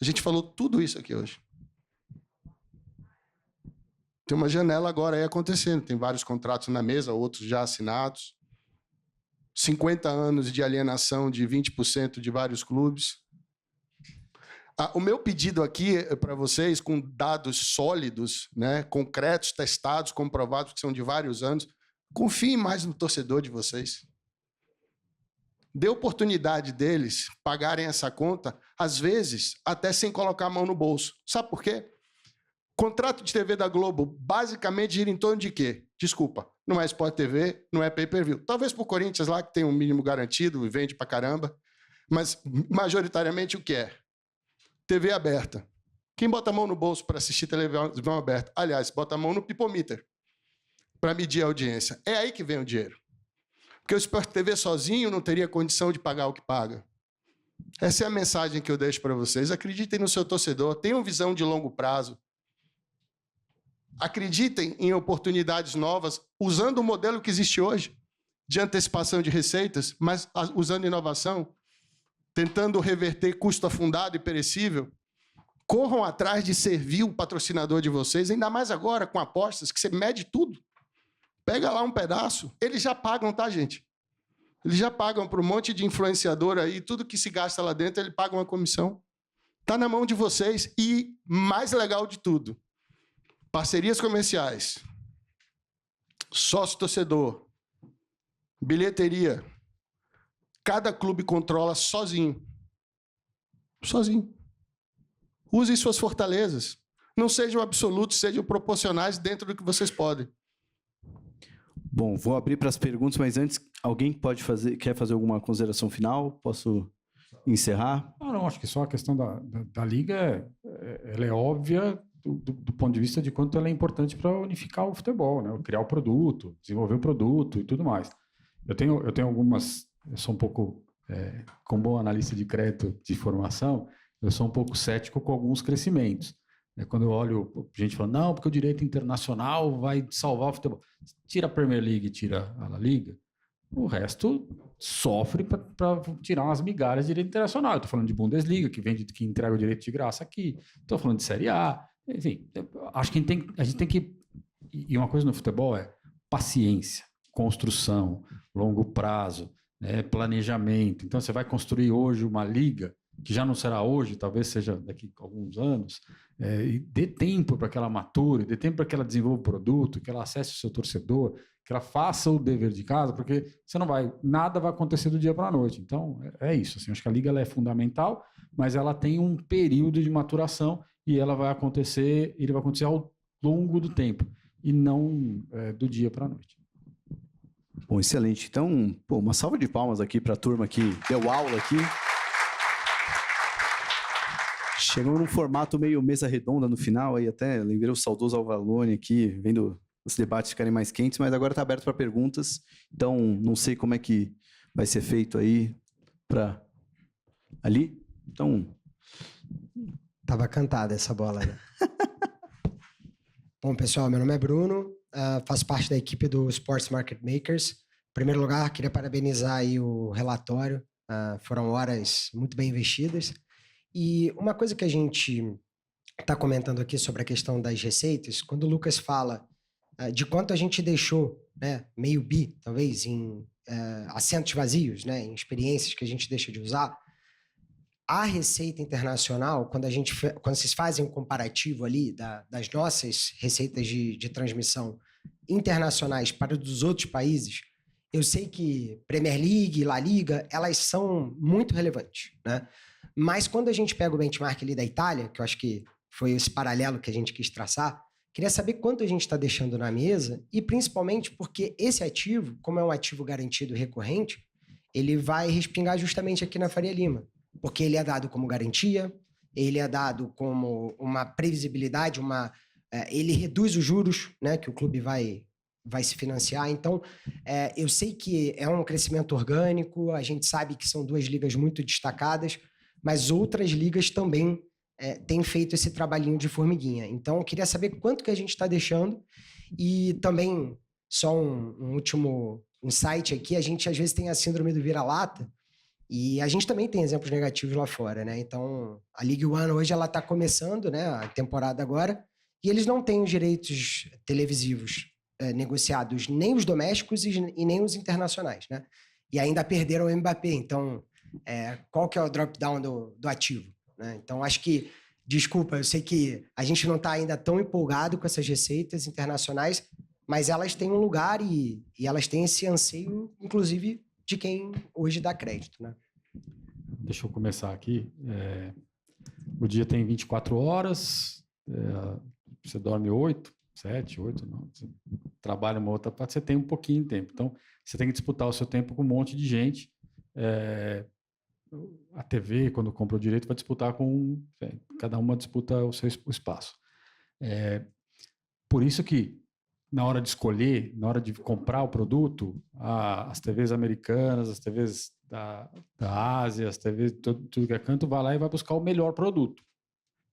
A gente falou tudo isso aqui hoje. Tem uma janela agora aí acontecendo, tem vários contratos na mesa, outros já assinados. 50 anos de alienação de 20% de vários clubes. O meu pedido aqui é para vocês, com dados sólidos, né, concretos, testados, comprovados, que são de vários anos, confiem mais no torcedor de vocês. Dê oportunidade deles pagarem essa conta, às vezes, até sem colocar a mão no bolso. Sabe por quê? Contrato de TV da Globo, basicamente, gira em torno de quê? Desculpa, não é Sport TV, não é pay-per-view. Talvez para o Corinthians lá, que tem um mínimo garantido e vende pra caramba, mas, majoritariamente, o que é? TV aberta. Quem bota a mão no bolso para assistir televisão aberta? Aliás, bota a mão no pipometer para medir a audiência. É aí que vem o dinheiro. Porque o Sport TV sozinho não teria condição de pagar o que paga. Essa é a mensagem que eu deixo para vocês. Acreditem no seu torcedor, tenham visão de longo prazo. Acreditem em oportunidades novas, usando o modelo que existe hoje, de antecipação de receitas, mas usando inovação, tentando reverter custo afundado e perecível. Corram atrás de servir o patrocinador de vocês, ainda mais agora com apostas, que você mede tudo. Pega lá um pedaço, eles já pagam, tá, gente? Eles já pagam para um monte de influenciador aí, tudo que se gasta lá dentro, ele paga uma comissão. Está na mão de vocês e, mais legal de tudo, parcerias comerciais, sócio-torcedor, bilheteria. Cada clube controla sozinho. Sozinho. Usem suas fortalezas. Não sejam absolutos, sejam proporcionais dentro do que vocês podem. Bom, vou abrir para as perguntas, mas antes, alguém quer fazer alguma consideração final? Posso encerrar? Não, acho que só a questão da liga, ela é óbvia do ponto de vista de quanto ela é importante para unificar o futebol, né? Criar o produto, desenvolver o produto e tudo mais. Eu tenho algumas... Eu sou um pouco, como bom analista de crédito de formação, eu sou um pouco cético com alguns crescimentos. Quando eu olho gente falando, não, porque o direito internacional vai salvar o futebol. Tira a Premier League, tira a La Liga, o resto sofre para tirar umas migalhas de direito internacional. Estou falando de Bundesliga, que entrega o direito de graça aqui. Estou falando de Série A. Enfim, acho que a gente tem que... E uma coisa no futebol é paciência, construção, longo prazo, planejamento. Então, você vai construir hoje uma liga, que já não será hoje, talvez seja daqui a alguns anos, e dê tempo para que ela mature, dê tempo para que ela desenvolva o produto, que ela acesse o seu torcedor, que ela faça o dever de casa, porque nada vai acontecer do dia para a noite. Então, é isso. Assim, acho que a liga ela é fundamental, mas ela tem um período de maturação e ele vai acontecer ao longo do tempo, e não do dia para a noite. Bom, excelente. Então, uma salva de palmas aqui para a turma que deu aula aqui. Chegamos num formato meio mesa redonda no final, aí até lembrei o saudoso Alvalone aqui, vendo os debates ficarem mais quentes, mas agora está aberto para perguntas, então não sei como é que vai ser feito aí para ali. Então... Tava cantada essa bola, né? Bom, pessoal, meu nome é Bruno, faço parte da equipe do Sports Market Makers. Em primeiro lugar, queria parabenizar aí o relatório, foram horas muito bem investidas. E uma coisa que a gente está comentando aqui sobre a questão das receitas, quando o Lucas fala de quanto a gente deixou, né, meio bi, talvez, em assentos vazios, né, em experiências que a gente deixa de usar, a receita internacional, quando vocês fazem um comparativo ali das nossas receitas de transmissão internacionais para dos outros países, eu sei que Premier League, La Liga, elas são muito relevantes, né? Mas quando a gente pega o benchmark ali da Itália, que eu acho que foi esse paralelo que a gente quis traçar, queria saber quanto a gente está deixando na mesa e principalmente porque esse ativo, como é um ativo garantido recorrente, ele vai respingar justamente aqui na Faria Lima, porque ele é dado como garantia, ele é dado como uma previsibilidade, ele reduz os juros, né, que o clube vai se financiar. Então, eu sei que é um crescimento orgânico, a gente sabe que são duas ligas muito destacadas, mas outras ligas também têm feito esse trabalhinho de formiguinha. Então, eu queria saber quanto que a gente está deixando e também, só um último insight aqui, a gente às vezes tem a síndrome do vira-lata e a gente também tem exemplos negativos lá fora, né? Então, a League One hoje ela está começando, né, a temporada agora, e eles não têm os direitos televisivos negociados, nem os domésticos e nem os internacionais, né? E ainda perderam o Mbappé, então... qual que é o drop-down do ativo? né? Então, acho que, desculpa, eu sei que a gente não está ainda tão empolgado com essas receitas internacionais, mas elas têm um lugar e elas têm esse anseio, inclusive, de quem hoje dá crédito, né? Deixa eu começar aqui. O dia tem 24 horas, você dorme 8, 7, 8, não. Você trabalha uma outra parte, você tem um pouquinho de tempo. Então, você tem que disputar o seu tempo com um monte de gente. A TV, quando compra o direito, vai disputar com... cada uma disputa o seu espaço. Por isso que, na hora de escolher, na hora de comprar o produto, as TVs americanas, as TVs da Ásia, as TVs, tudo que é canto, vai lá e vai buscar o melhor produto.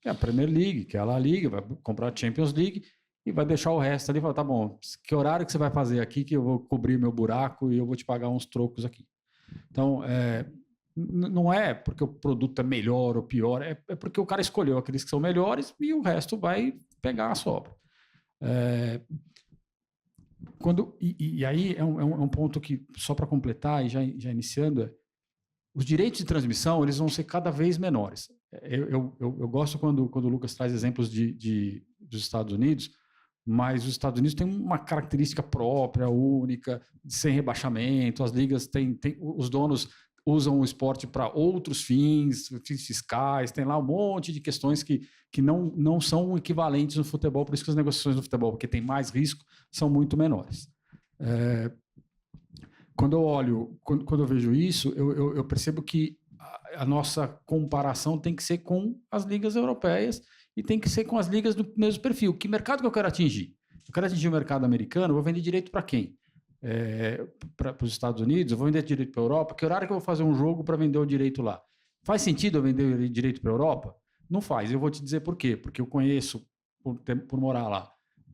Que é a Premier League, que é a La Liga, vai comprar a Champions League e vai deixar o resto ali e falar, tá bom, que horário que você vai fazer aqui que eu vou cobrir meu buraco e eu vou te pagar uns trocos aqui. Então, não é porque o produto é melhor ou pior, é porque o cara escolheu aqueles que são melhores e o resto vai pegar a sobra. E aí é um ponto que, só para completar e já iniciando, os direitos de transmissão eles vão ser cada vez menores. Eu gosto quando o Lucas traz exemplos dos Estados Unidos, mas os Estados Unidos têm uma característica própria, única, sem rebaixamento, as ligas os donos usam o esporte para outros fins fiscais, tem lá um monte de questões que não são equivalentes no futebol, por isso que as negociações no futebol, porque tem mais risco, são muito menores. Quando eu vejo isso, eu percebo que a nossa comparação tem que ser com as ligas europeias e tem que ser com as ligas do mesmo perfil. Que mercado que eu quero atingir? Eu quero atingir o mercado americano, eu vou vender direito para quem? Para os Estados Unidos, eu vou vender direito para a Europa, que horário que eu vou fazer um jogo para vender o direito lá? Faz sentido eu vender direito para a Europa? Não faz, eu vou te dizer por quê, porque eu conheço, por morar lá,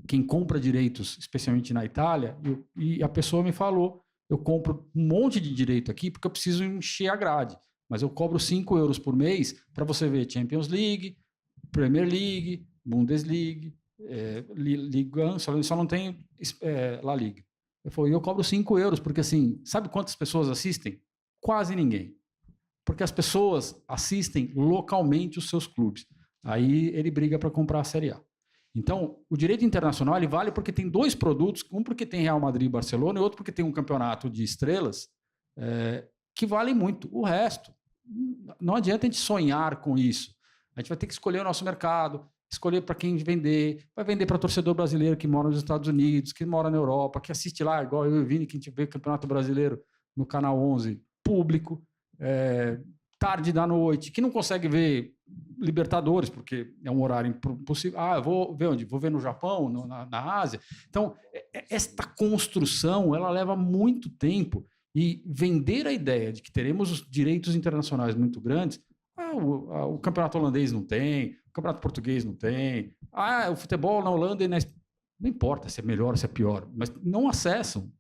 quem compra direitos, especialmente na Itália, e a pessoa me falou, eu compro um monte de direito aqui porque eu preciso encher a grade, mas eu cobro 5 euros por mês para você ver Champions League, Premier League, Bundesliga, Liga 1, só não tem La Liga. Eu cobro 5 euros, porque assim, sabe quantas pessoas assistem? Quase ninguém. Porque as pessoas assistem localmente os seus clubes. Aí ele briga para comprar a Série A. Então, o direito internacional ele vale porque tem dois produtos, um porque tem Real Madrid e Barcelona, e outro porque tem um campeonato de estrelas que valem muito. O resto, não adianta a gente sonhar com isso. A gente vai ter que escolher o nosso mercado, escolher para quem vender, vai vender para torcedor brasileiro que mora nos Estados Unidos, que mora na Europa, que assiste lá, igual eu e o Vini, que a gente vê Campeonato Brasileiro no Canal 11, público, tarde da noite, que não consegue ver Libertadores, porque é um horário impossível. Eu vou ver onde? Vou ver no Japão, na Ásia. Então, esta construção, ela leva muito tempo e vender a ideia de que teremos os direitos internacionais muito grandes, o campeonato holandês não tem, o campeonato português não tem, o futebol na Holanda não importa se é melhor ou se é pior, mas não acessam.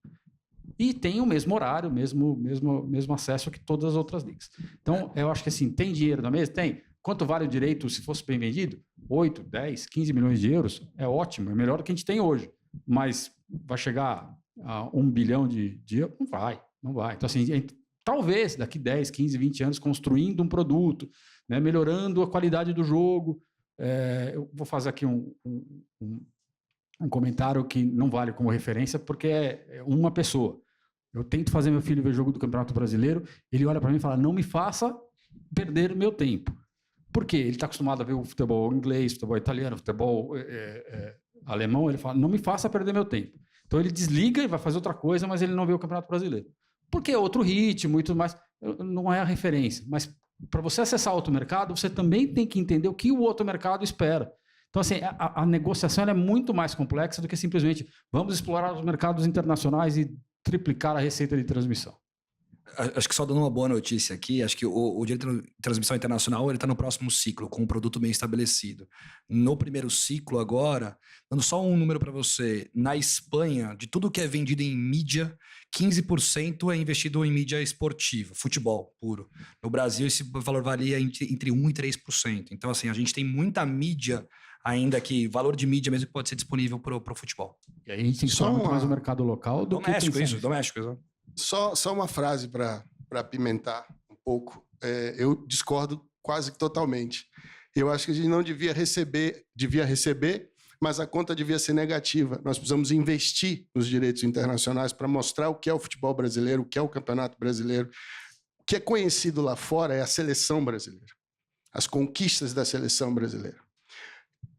E tem o mesmo horário, mesmo acesso que todas as outras ligas. Então, eu acho que assim, tem dinheiro na mesa? Tem. Quanto vale o direito se fosse bem vendido? 8, 10, 15 milhões de euros? É ótimo, é melhor do que a gente tem hoje. Mas vai chegar a 1 bilhão de euros? Não vai. Então, assim, talvez daqui 10, 15, 20 anos construindo um produto, né, melhorando a qualidade do jogo. Eu vou fazer aqui um comentário que não vale como referência porque é uma pessoa. Eu tento fazer meu filho ver jogo do Campeonato Brasileiro, ele olha para mim e fala, não me faça perder meu tempo. Por quê? Ele está acostumado a ver o futebol inglês, futebol italiano, futebol alemão, ele fala, não me faça perder meu tempo. Então ele desliga e vai fazer outra coisa, mas ele não vê o Campeonato Brasileiro. Porque é outro ritmo e tudo mais, não é a referência. Mas para você acessar outro mercado, você também tem que entender o que o outro mercado espera. Então, assim, a negociação é muito mais complexa do que simplesmente vamos explorar os mercados internacionais e triplicar a receita de transmissão. Acho que só dando uma boa notícia aqui, acho que o direito de transmissão internacional está no próximo ciclo, com um produto bem estabelecido. No primeiro ciclo agora, dando só um número para você, na Espanha, de tudo que é vendido em mídia, 15% é investido em mídia esportiva, futebol puro. No Brasil, esse valor varia entre 1% e 3%. Então, assim, a gente tem muita mídia ainda que valor de mídia mesmo pode ser disponível para o futebol. E aí a gente tem que falar muito mais o mercado local do doméstico, que... Doméstico, exato. Só uma frase para apimentar um pouco. Eu discordo quase que totalmente. Eu acho que a gente não devia receber, mas a conta devia ser negativa. Nós precisamos investir nos direitos internacionais para mostrar o que é o futebol brasileiro, o que é o campeonato brasileiro. O que é conhecido lá fora é a seleção brasileira, as conquistas da seleção brasileira.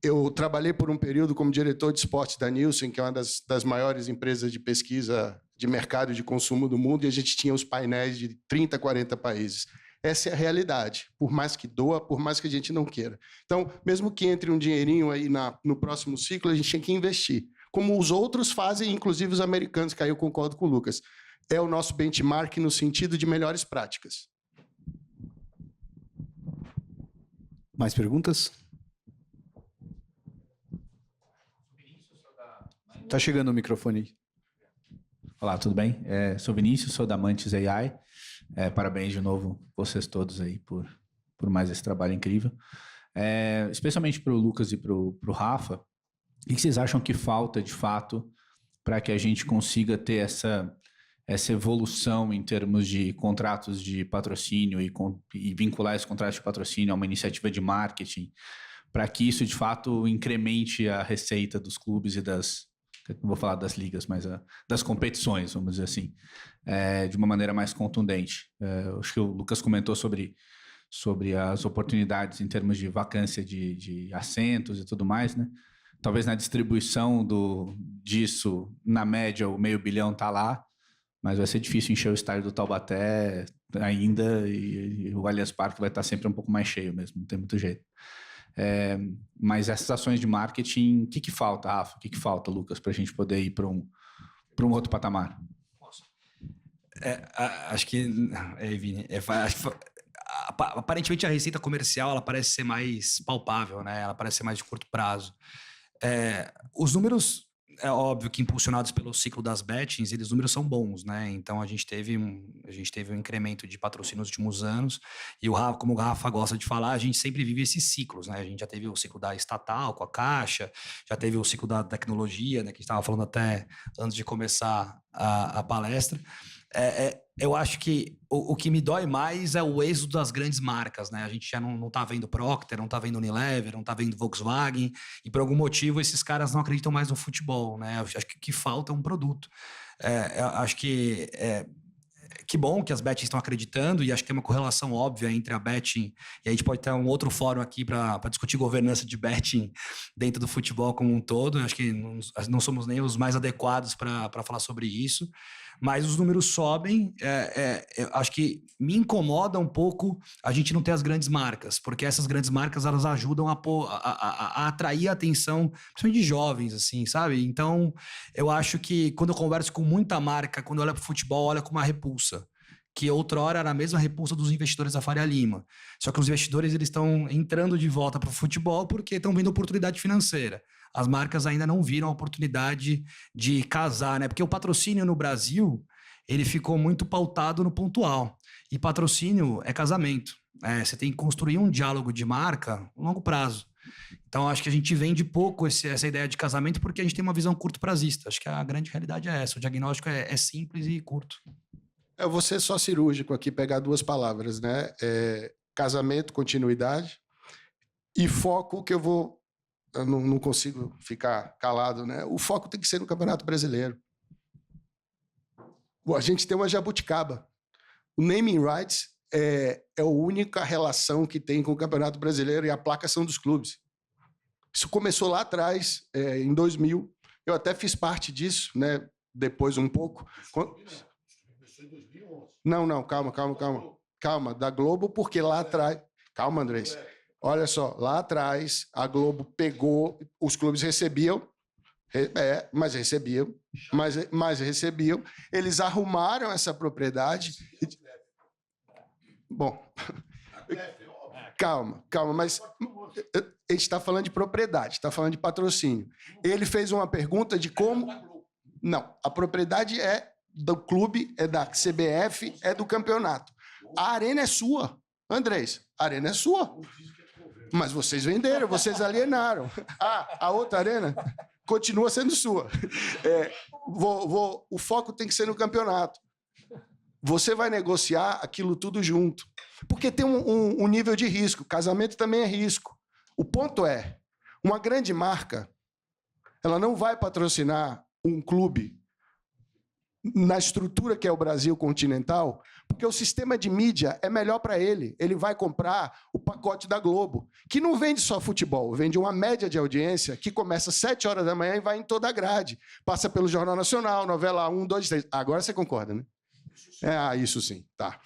Eu trabalhei por um período como diretor de esporte da Nielsen, que é uma das maiores empresas de pesquisa de mercado e de consumo do mundo, e a gente tinha os painéis de 30, 40 países. Essa é a realidade, por mais que doa, por mais que a gente não queira. Então, mesmo que entre um dinheirinho aí no próximo ciclo, a gente tem que investir. Como os outros fazem, inclusive os americanos, que aí eu concordo com o Lucas. É o nosso benchmark no sentido de melhores práticas. Mais perguntas? Tá chegando o microfone. Olá, tudo bem? Sou Vinícius, sou da Mantis AI. Parabéns de novo vocês todos aí por mais esse trabalho incrível. Especialmente para o Lucas e para o Rafa, o que vocês acham que falta de fato para que a gente consiga ter essa evolução em termos de contratos de patrocínio e vincular esses contratos de patrocínio a uma iniciativa de marketing, para que isso de fato incremente a receita dos clubes e não vou falar das ligas, mas das competições, vamos dizer assim, de uma maneira mais contundente. Acho que o Lucas comentou sobre as oportunidades em termos de vacância de assentos e tudo mais, né? Talvez na distribuição disso, na média, o $500 milhão está lá, mas vai ser difícil encher o estádio do Taubaté ainda e o Allianz Parque vai estar sempre um pouco mais cheio mesmo, não tem muito jeito. Mas essas ações de marketing, o que falta, Rafa? O que falta, Lucas, para a gente poder ir para um outro patamar? Acho que, Vini, aparentemente a receita comercial ela parece ser mais palpável, né? Ela parece ser mais de curto prazo. Os números, é óbvio que impulsionados pelo ciclo das bettings, os números são bons, né? Então a gente teve um incremento de patrocínio nos últimos anos e como o Rafa gosta de falar, a gente sempre vive esses ciclos, né? A gente já teve o ciclo da estatal com a Caixa, já teve o ciclo da tecnologia, né? Que a gente estava falando até antes de começar a palestra. Eu acho que o que me dói mais é o êxodo das grandes marcas, né? A gente já não tá vendo Procter, não tá vendo Unilever, não tá vendo Volkswagen, e por algum motivo esses caras não acreditam mais no futebol, né? Acho que o que falta é um produto. Acho que que bom que as betting estão acreditando, e acho que tem uma correlação óbvia entre a betting, e a gente pode ter um outro fórum aqui para discutir governança de betting dentro do futebol como um todo. Acho que não somos nem os mais adequados para falar sobre isso, mas os números sobem. Acho que me incomoda um pouco a gente não ter as grandes marcas, porque essas grandes marcas elas ajudam a atrair a atenção, principalmente de jovens, assim, sabe? Então, eu acho que quando eu converso com muita marca, quando olha para o futebol, olha com uma repulsa, que outrora era a mesma repulsa dos investidores da Faria Lima. Só que os investidores eles estão entrando de volta para o futebol porque estão vendo oportunidade financeira. As marcas ainda não viram a oportunidade de casar, né? Porque o patrocínio no Brasil, ele ficou muito pautado no pontual. E patrocínio é casamento. Você tem que construir um diálogo de marca a longo prazo. Então, acho que a gente vende pouco essa ideia de casamento porque a gente tem uma visão curto-prazista. Acho que a grande realidade é essa. O diagnóstico é simples e curto. Eu vou ser só cirúrgico aqui, pegar duas palavras, né? Casamento, continuidade e foco, que eu não consigo ficar calado, né? O foco tem que ser no Campeonato Brasileiro. A gente tem uma jabuticaba. O naming rights é a única relação que tem com o Campeonato Brasileiro e a placa são dos clubes. Isso começou lá atrás, em 2000. Eu até fiz parte disso, né? Depois um pouco. Começou em 2011. Não, calma. Da Globo, porque lá atrás... Calma, Andrés. Olha só, lá atrás, a Globo pegou... Os clubes recebiam, mas recebiam. Eles arrumaram essa propriedade... Bom... Calma, mas a gente está falando de propriedade, está falando de patrocínio. Ele fez uma pergunta de como... Não, a propriedade é do clube, é da CBF, é do campeonato. A arena é sua, Andrés, a arena é sua. Mas vocês venderam, vocês alienaram. A outra arena continua sendo sua. O foco tem que ser no campeonato. você vai negociar aquilo tudo junto. Porque tem um nível de risco. Casamento também é risco. O ponto é, uma grande marca, ela não vai patrocinar um clube na estrutura que é o Brasil continental, porque o sistema de mídia é melhor para ele. Ele vai comprar o pacote da Globo, que não vende só futebol, vende uma média de audiência que começa às 7 horas da manhã e vai em toda a grade. Passa pelo Jornal Nacional, novela 1, 2, 3. Agora você concorda, né? Isso sim. Tá.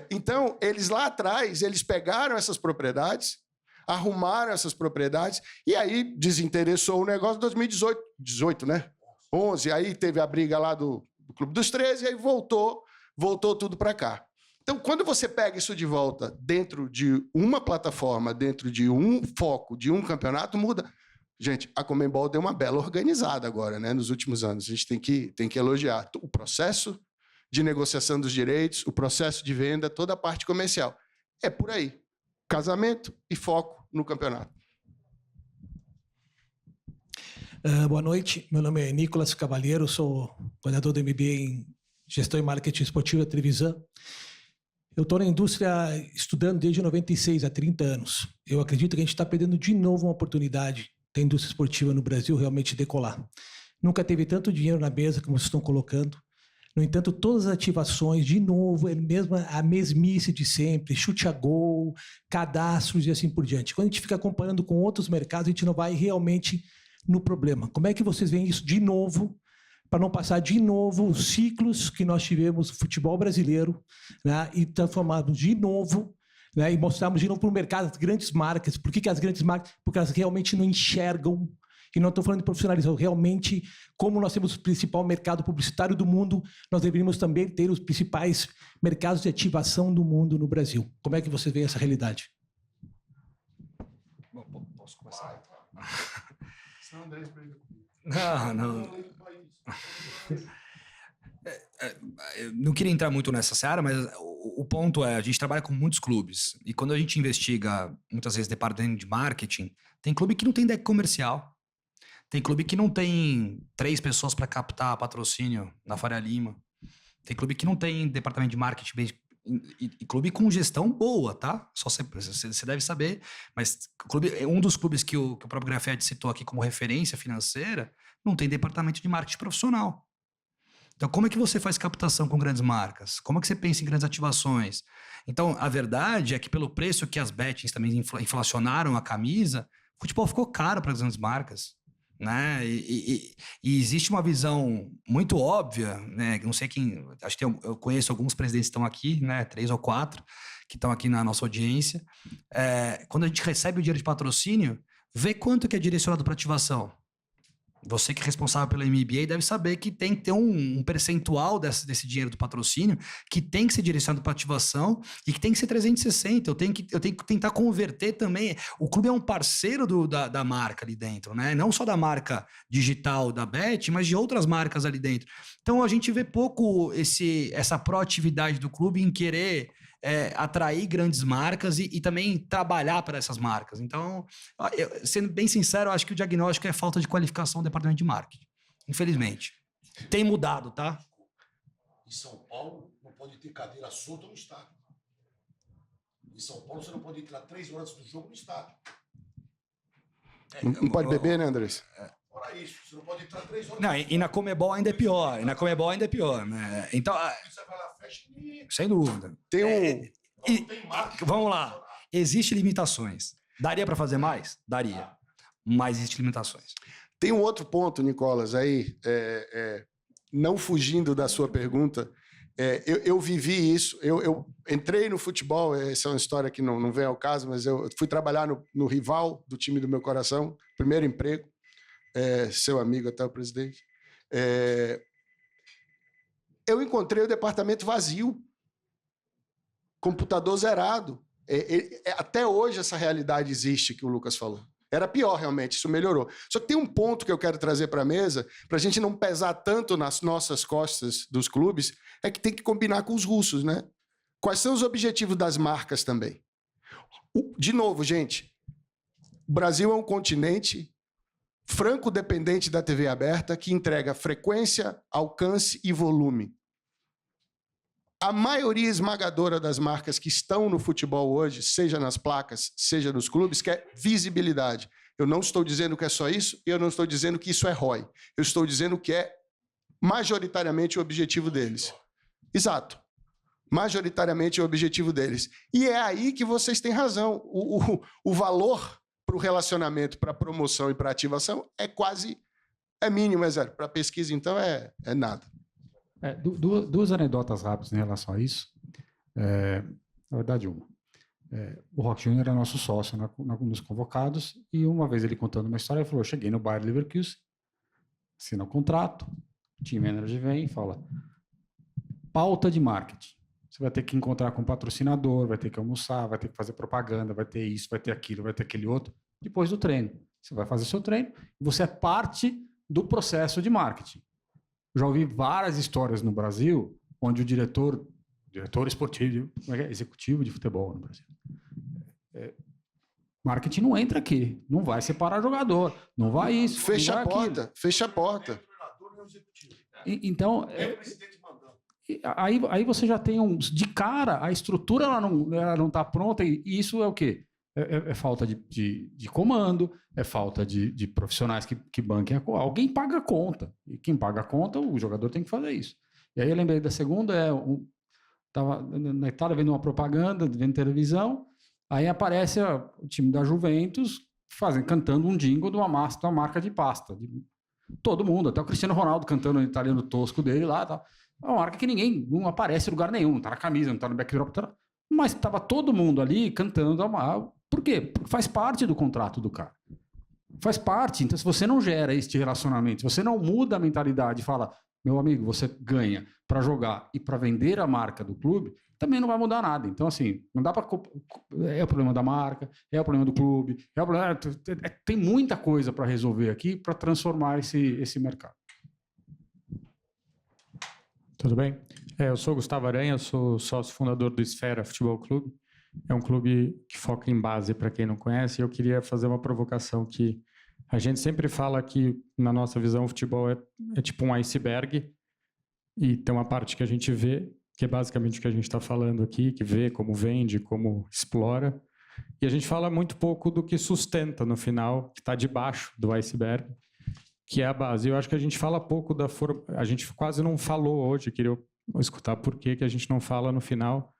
Então, eles lá atrás, eles pegaram essas propriedades, arrumaram essas propriedades, e aí desinteressou o negócio em 2018, né? 11, aí teve a briga lá do Clube dos 13, e aí voltou tudo para cá. Então, quando você pega isso de volta dentro de uma plataforma, dentro de um foco, de um campeonato, muda. Gente, a Conmebol deu uma bela organizada agora, né? Nos últimos anos. A gente tem que elogiar o processo de negociação dos direitos, o processo de venda, toda a parte comercial. É por aí. Casamento e foco no campeonato. Boa noite, meu nome é Nicolas Cavalheiro, sou coordenador do MBA em Gestão e Marketing Esportivo da Trevisan. Eu estou na indústria estudando desde 96, há 30 anos. Eu acredito que a gente está perdendo de novo uma oportunidade da indústria esportiva no Brasil realmente decolar. Nunca teve tanto dinheiro na mesa como vocês estão colocando. No entanto, todas as ativações, de novo, é a mesmice de sempre, chute a gol, cadastros e assim por diante. Quando a gente fica comparando com outros mercados, a gente não vai realmente no problema. Como é que vocês veem isso de novo, para não passar de novo os ciclos que nós tivemos no futebol brasileiro, né, e transformarmos de novo, né, e mostrarmos de novo para o mercado as grandes marcas. Por que as grandes marcas? Porque elas realmente não enxergam. E não estou falando de profissionalismo, realmente, como nós temos o principal mercado publicitário do mundo, nós deveríamos também ter os principais mercados de ativação do mundo no Brasil. Como é que você vê essa realidade? Bom, posso começar? Não. Eu não queria entrar muito nessa seara, mas o ponto é, a gente trabalha com muitos clubes, e quando a gente investiga, muitas vezes, departamento de marketing, tem clube que não tem deck comercial. Tem clube que não tem 3 pessoas para captar patrocínio na Faria Lima. Tem clube que não tem departamento de marketing e clube com gestão boa, tá? Só você deve saber. Mas um dos clubes que o próprio Grafietti citou aqui como referência financeira não tem departamento de marketing profissional. Então, como é que você faz captação com grandes marcas? Como é que você pensa em grandes ativações? Então, a verdade é que pelo preço que as bettings também inflacionaram a camisa, o futebol ficou caro para as grandes marcas. Né? E existe uma visão muito óbvia, né? Não sei quem, acho que eu conheço alguns presidentes que estão aqui, né? 3 ou 4 que estão aqui na nossa audiência. Quando a gente recebe o dinheiro de patrocínio, vê quanto que é direcionado para ativação. Você que é responsável pela MBA deve saber que tem que ter um percentual desse dinheiro do patrocínio que tem que ser direcionado para ativação e que tem que ser 360. Eu tenho que tentar converter também. O clube é um parceiro da marca ali dentro, né? Não só da marca digital da Bet, mas de outras marcas ali dentro. Então a gente vê pouco essa proatividade do clube em querer atrair grandes marcas e também trabalhar para essas marcas. Então, sendo bem sincero, eu acho que o diagnóstico é falta de qualificação do departamento de marketing. Infelizmente. Tem mudado, tá? Em São Paulo, não pode ter cadeira solta no estádio. Em São Paulo, você não pode entrar 3 horas do jogo no estádio. Não pode beber, né, Andrés? Ora isso, você não pode entrar 3 horas. Não, e na Conmebol ainda é pior. Né? Então, Você vai lá, fecha e... sem dúvida. Vamos lá. Existem limitações. Daria para fazer mais? Daria. Mas existem limitações. Tem um outro ponto, Nicolas, aí, não fugindo da sua pergunta, eu vivi isso, eu entrei no futebol, essa é uma história que não vem ao caso, mas eu fui trabalhar no rival do time do meu coração, primeiro emprego, seu amigo até o presidente. Eu encontrei o departamento vazio, computador zerado. Até hoje essa realidade existe que o Lucas falou. Era pior, realmente, isso melhorou. Só que tem um ponto que eu quero trazer para a mesa, para a gente não pesar tanto nas nossas costas dos clubes, é que tem que combinar com os russos, né? Quais são os objetivos das marcas também? De novo, gente, o Brasil é um continente franco-dependente da TV aberta que entrega frequência, alcance e volume. A maioria esmagadora das marcas que estão no futebol hoje, seja nas placas, seja nos clubes, quer visibilidade. Eu não estou dizendo que é só isso, e eu não estou dizendo que isso é ROI. Eu estou dizendo que é majoritariamente o objetivo deles. Exato. Majoritariamente é o objetivo deles. E é aí que vocês têm razão. O valor para o relacionamento, para a promoção e para a ativação é mínimo, é zero. Para a pesquisa, então, é nada. Duas anedotas rápidas em relação a isso. Na verdade, uma. O Rock Jr. era nosso sócio nos convocados, e uma vez ele contando uma história, ele falou: eu cheguei no Bayer Leverkusen, assina o contrato, o team manager vem e fala: pauta de marketing. Você vai ter que encontrar com o patrocinador, vai ter que almoçar, vai ter que fazer propaganda, vai ter isso, vai ter aquilo, vai ter aquele outro. Depois do treino. Você vai fazer seu treino e você é parte do processo de marketing. Já ouvi várias histórias no Brasil onde o diretor esportivo, executivo de futebol no Brasil, marketing não entra aqui, não vai separar jogador, não vai isso. Fecha a porta, fecha a porta. Então, aí você já tem de cara, a estrutura ela não está pronta, e isso é o quê? É falta de comando, é falta de profissionais que banquem a conta. Alguém paga a conta, e quem paga a conta, o jogador tem que fazer isso. E aí eu lembrei da segunda, estava na Itália vendo uma propaganda, vendo televisão, aí aparece o time da Juventus cantando um jingle de uma marca de pasta. Todo mundo, até o Cristiano Ronaldo cantando o italiano tosco dele lá. Tá. É uma marca que ninguém, não aparece em lugar nenhum, não está na camisa, não está no backdrop, mas estava todo mundo ali cantando. Por quê? Porque faz parte do contrato do cara. Faz parte. Então, se você não gera este relacionamento, se você não muda a mentalidade e fala: meu amigo, você ganha para jogar e para vender a marca do clube, também não vai mudar nada. Então, assim, não dá para... É o problema da marca, é o problema do clube, tem muita coisa para resolver aqui para transformar esse mercado. Tudo bem? Eu sou Gustavo Aranha, eu sou sócio fundador do Esfera Futebol Clube. É um clube que foca em base, para quem não conhece. Eu queria fazer uma provocação que a gente sempre fala que, na nossa visão, o futebol é tipo um iceberg, e tem uma parte que a gente vê, que é basicamente o que a gente está falando aqui, que vê como vende, como explora, e a gente fala muito pouco do que sustenta no final, que está debaixo do iceberg, que é a base. Eu acho que a gente fala pouco a gente quase não falou hoje, queria escutar por que a gente não fala no final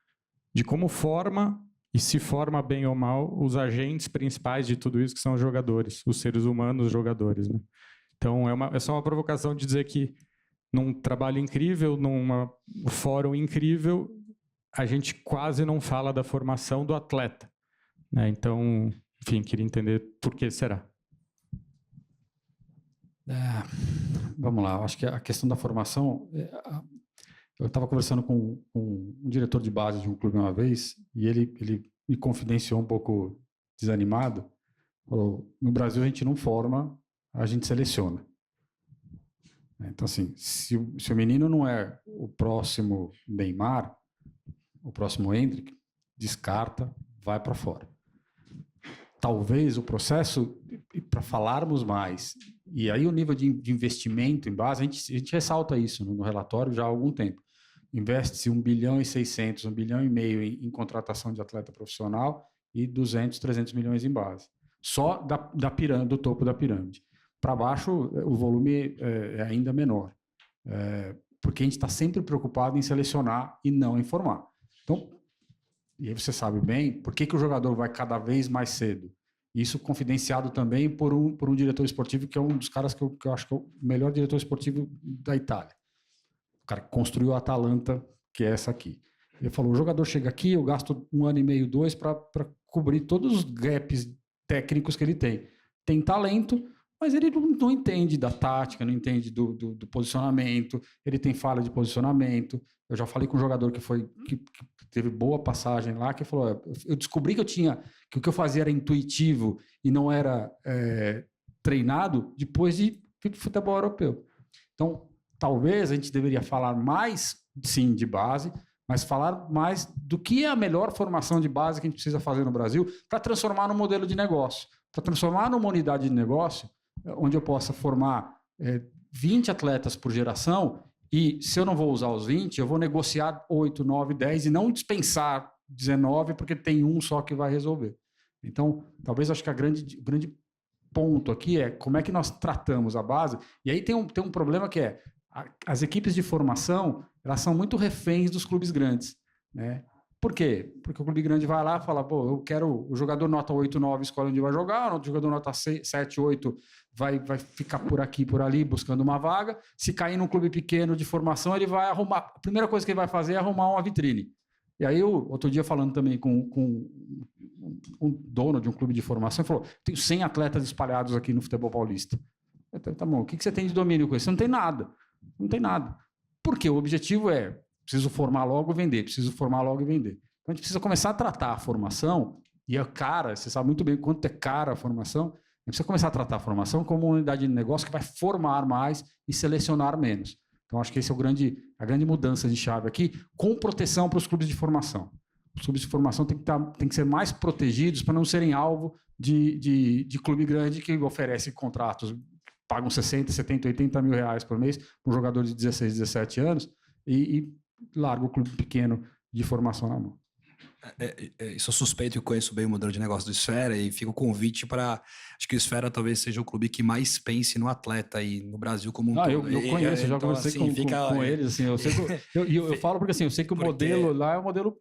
de como forma, e se forma bem ou mal, os agentes principais de tudo isso, que são os jogadores, os seres humanos, os jogadores, né? Então, é só uma provocação de dizer que num trabalho incrível, num fórum incrível, a gente quase não fala da formação do atleta, né? Então, enfim, queria entender por que será. Vamos lá, acho que a questão da formação... Eu estava conversando com um diretor de base de um clube uma vez, e ele me confidenciou um pouco desanimado. Falou: no Brasil a gente não forma, a gente seleciona. Então, assim, se o menino não é o próximo Neymar, o próximo Endrick, descarta, vai para fora. Talvez o processo, para falarmos mais, e aí o nível de investimento em base, a gente ressalta isso no relatório já há algum tempo. Investe-se 1,6 bilhão, 1,5 bilhão em contratação de atleta profissional e 200, 300 milhões em base. Só da pirâmide, do topo da pirâmide. Para baixo, o volume é ainda menor. Porque a gente está sempre preocupado em selecionar e não em formar. Então, e aí você sabe bem por que o jogador vai cada vez mais cedo. Isso confidenciado também por um diretor esportivo, que é um dos caras que eu acho que é o melhor diretor esportivo da Itália. O cara que construiu a Atalanta, que é essa aqui. Ele falou: o jogador chega aqui, eu gasto 1 ano e meio, 2, para cobrir todos os gaps técnicos que ele tem. Tem talento, mas ele não entende da tática, não entende do posicionamento, ele tem falha de posicionamento. Eu já falei com um jogador que teve boa passagem lá, que falou: eu descobri que o que eu fazia era intuitivo e não era treinado depois de futebol europeu. Então, talvez a gente deveria falar mais, sim, de base, mas falar mais do que é a melhor formação de base que a gente precisa fazer no Brasil para transformar num modelo de negócio, para transformar numa unidade de negócio onde eu possa formar 20 atletas por geração E se eu não vou usar os 20, eu vou negociar 8, 9, 10 e não dispensar 19, porque tem um só que vai resolver. Então, talvez acho que o grande ponto aqui é como é que nós tratamos a base. E aí tem um problema que é as equipes de formação, elas são muito reféns dos clubes grandes, né? Por quê? Porque o clube grande vai lá e fala, pô, eu quero o jogador nota 8, 9, escolhe onde vai jogar, o jogador nota 7, 8 vai ficar por aqui, por ali, buscando uma vaga. Se cair num clube pequeno de formação, ele vai arrumar... A primeira coisa que ele vai fazer é arrumar uma vitrine. E aí, outro dia, falando também com um dono de um clube de formação, ele falou, tenho 100 atletas espalhados aqui no futebol paulista. Eu falei, tá bom, o que você tem de domínio com isso? Você não tem nada. Não tem nada. Por quê? O objetivo é, preciso formar logo e vender, preciso formar logo e vender. Então, a gente precisa começar a tratar a formação, e é cara, você sabe muito bem quanto é cara a formação, a gente precisa começar a tratar a formação como uma unidade de negócio que vai formar mais e selecionar menos. Então, acho que esse é a grande mudança de chave aqui, com proteção para os clubes de formação. Os clubes de formação têm que ser mais protegidos para não serem alvo de clube grande que oferece contratos, pagam 60, 70, 80 mil reais por mês para um jogador de 16, 17 anos e larga o clube pequeno de formação na mão. Sou suspeito e conheço bem o modelo de negócio do Esfera e fica o convite para... Acho que o Esfera talvez seja o clube que mais pense no atleta aí no Brasil como um todo. Eu conheço, já conversei com eles. Assim, eu falo porque assim, eu sei que o modelo lá é o modelo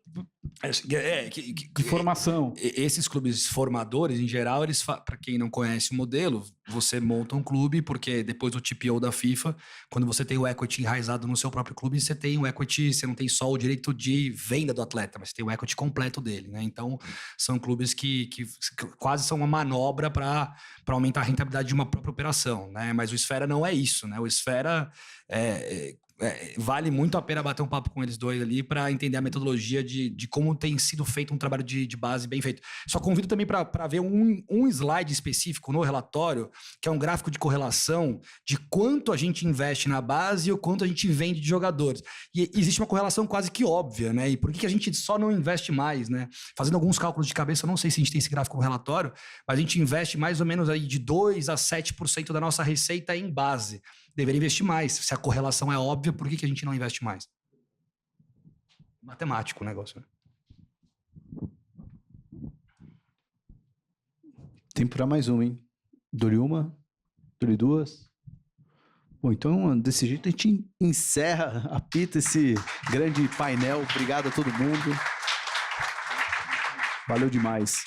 de formação. Esses clubes formadores, em geral, para quem não conhece o modelo, você monta um clube porque depois do TPO da FIFA, quando você tem o equity enraizado no seu próprio clube, você tem o equity, você não tem só o direito de venda do atleta, mas você tem o equity completo dele, né? Então, são clubes que quase são uma manobra para aumentar a rentabilidade de uma própria operação, né? Mas o Esfera não é isso, né? O Esfera vale muito a pena bater um papo com eles dois ali para entender a metodologia de como tem sido feito um trabalho de base bem feito. Só convido também para ver um slide específico no relatório, que é um gráfico de correlação de quanto a gente investe na base e o quanto a gente vende de jogadores. E existe uma correlação quase que óbvia, né? E por que a gente só não investe mais, né? Fazendo alguns cálculos de cabeça, eu não sei se a gente tem esse gráfico no relatório, mas a gente investe mais ou menos aí de 2 a 7% da nossa receita em base. Deveria investir mais. Se a correlação é óbvia, por que a gente não investe mais? Matemático o negócio, né? Tempo para mais uma, hein? Dou-lhe uma, dou-lhe duas. Bom, então, desse jeito a gente encerra, apita esse grande painel. Obrigado a todo mundo. Valeu demais.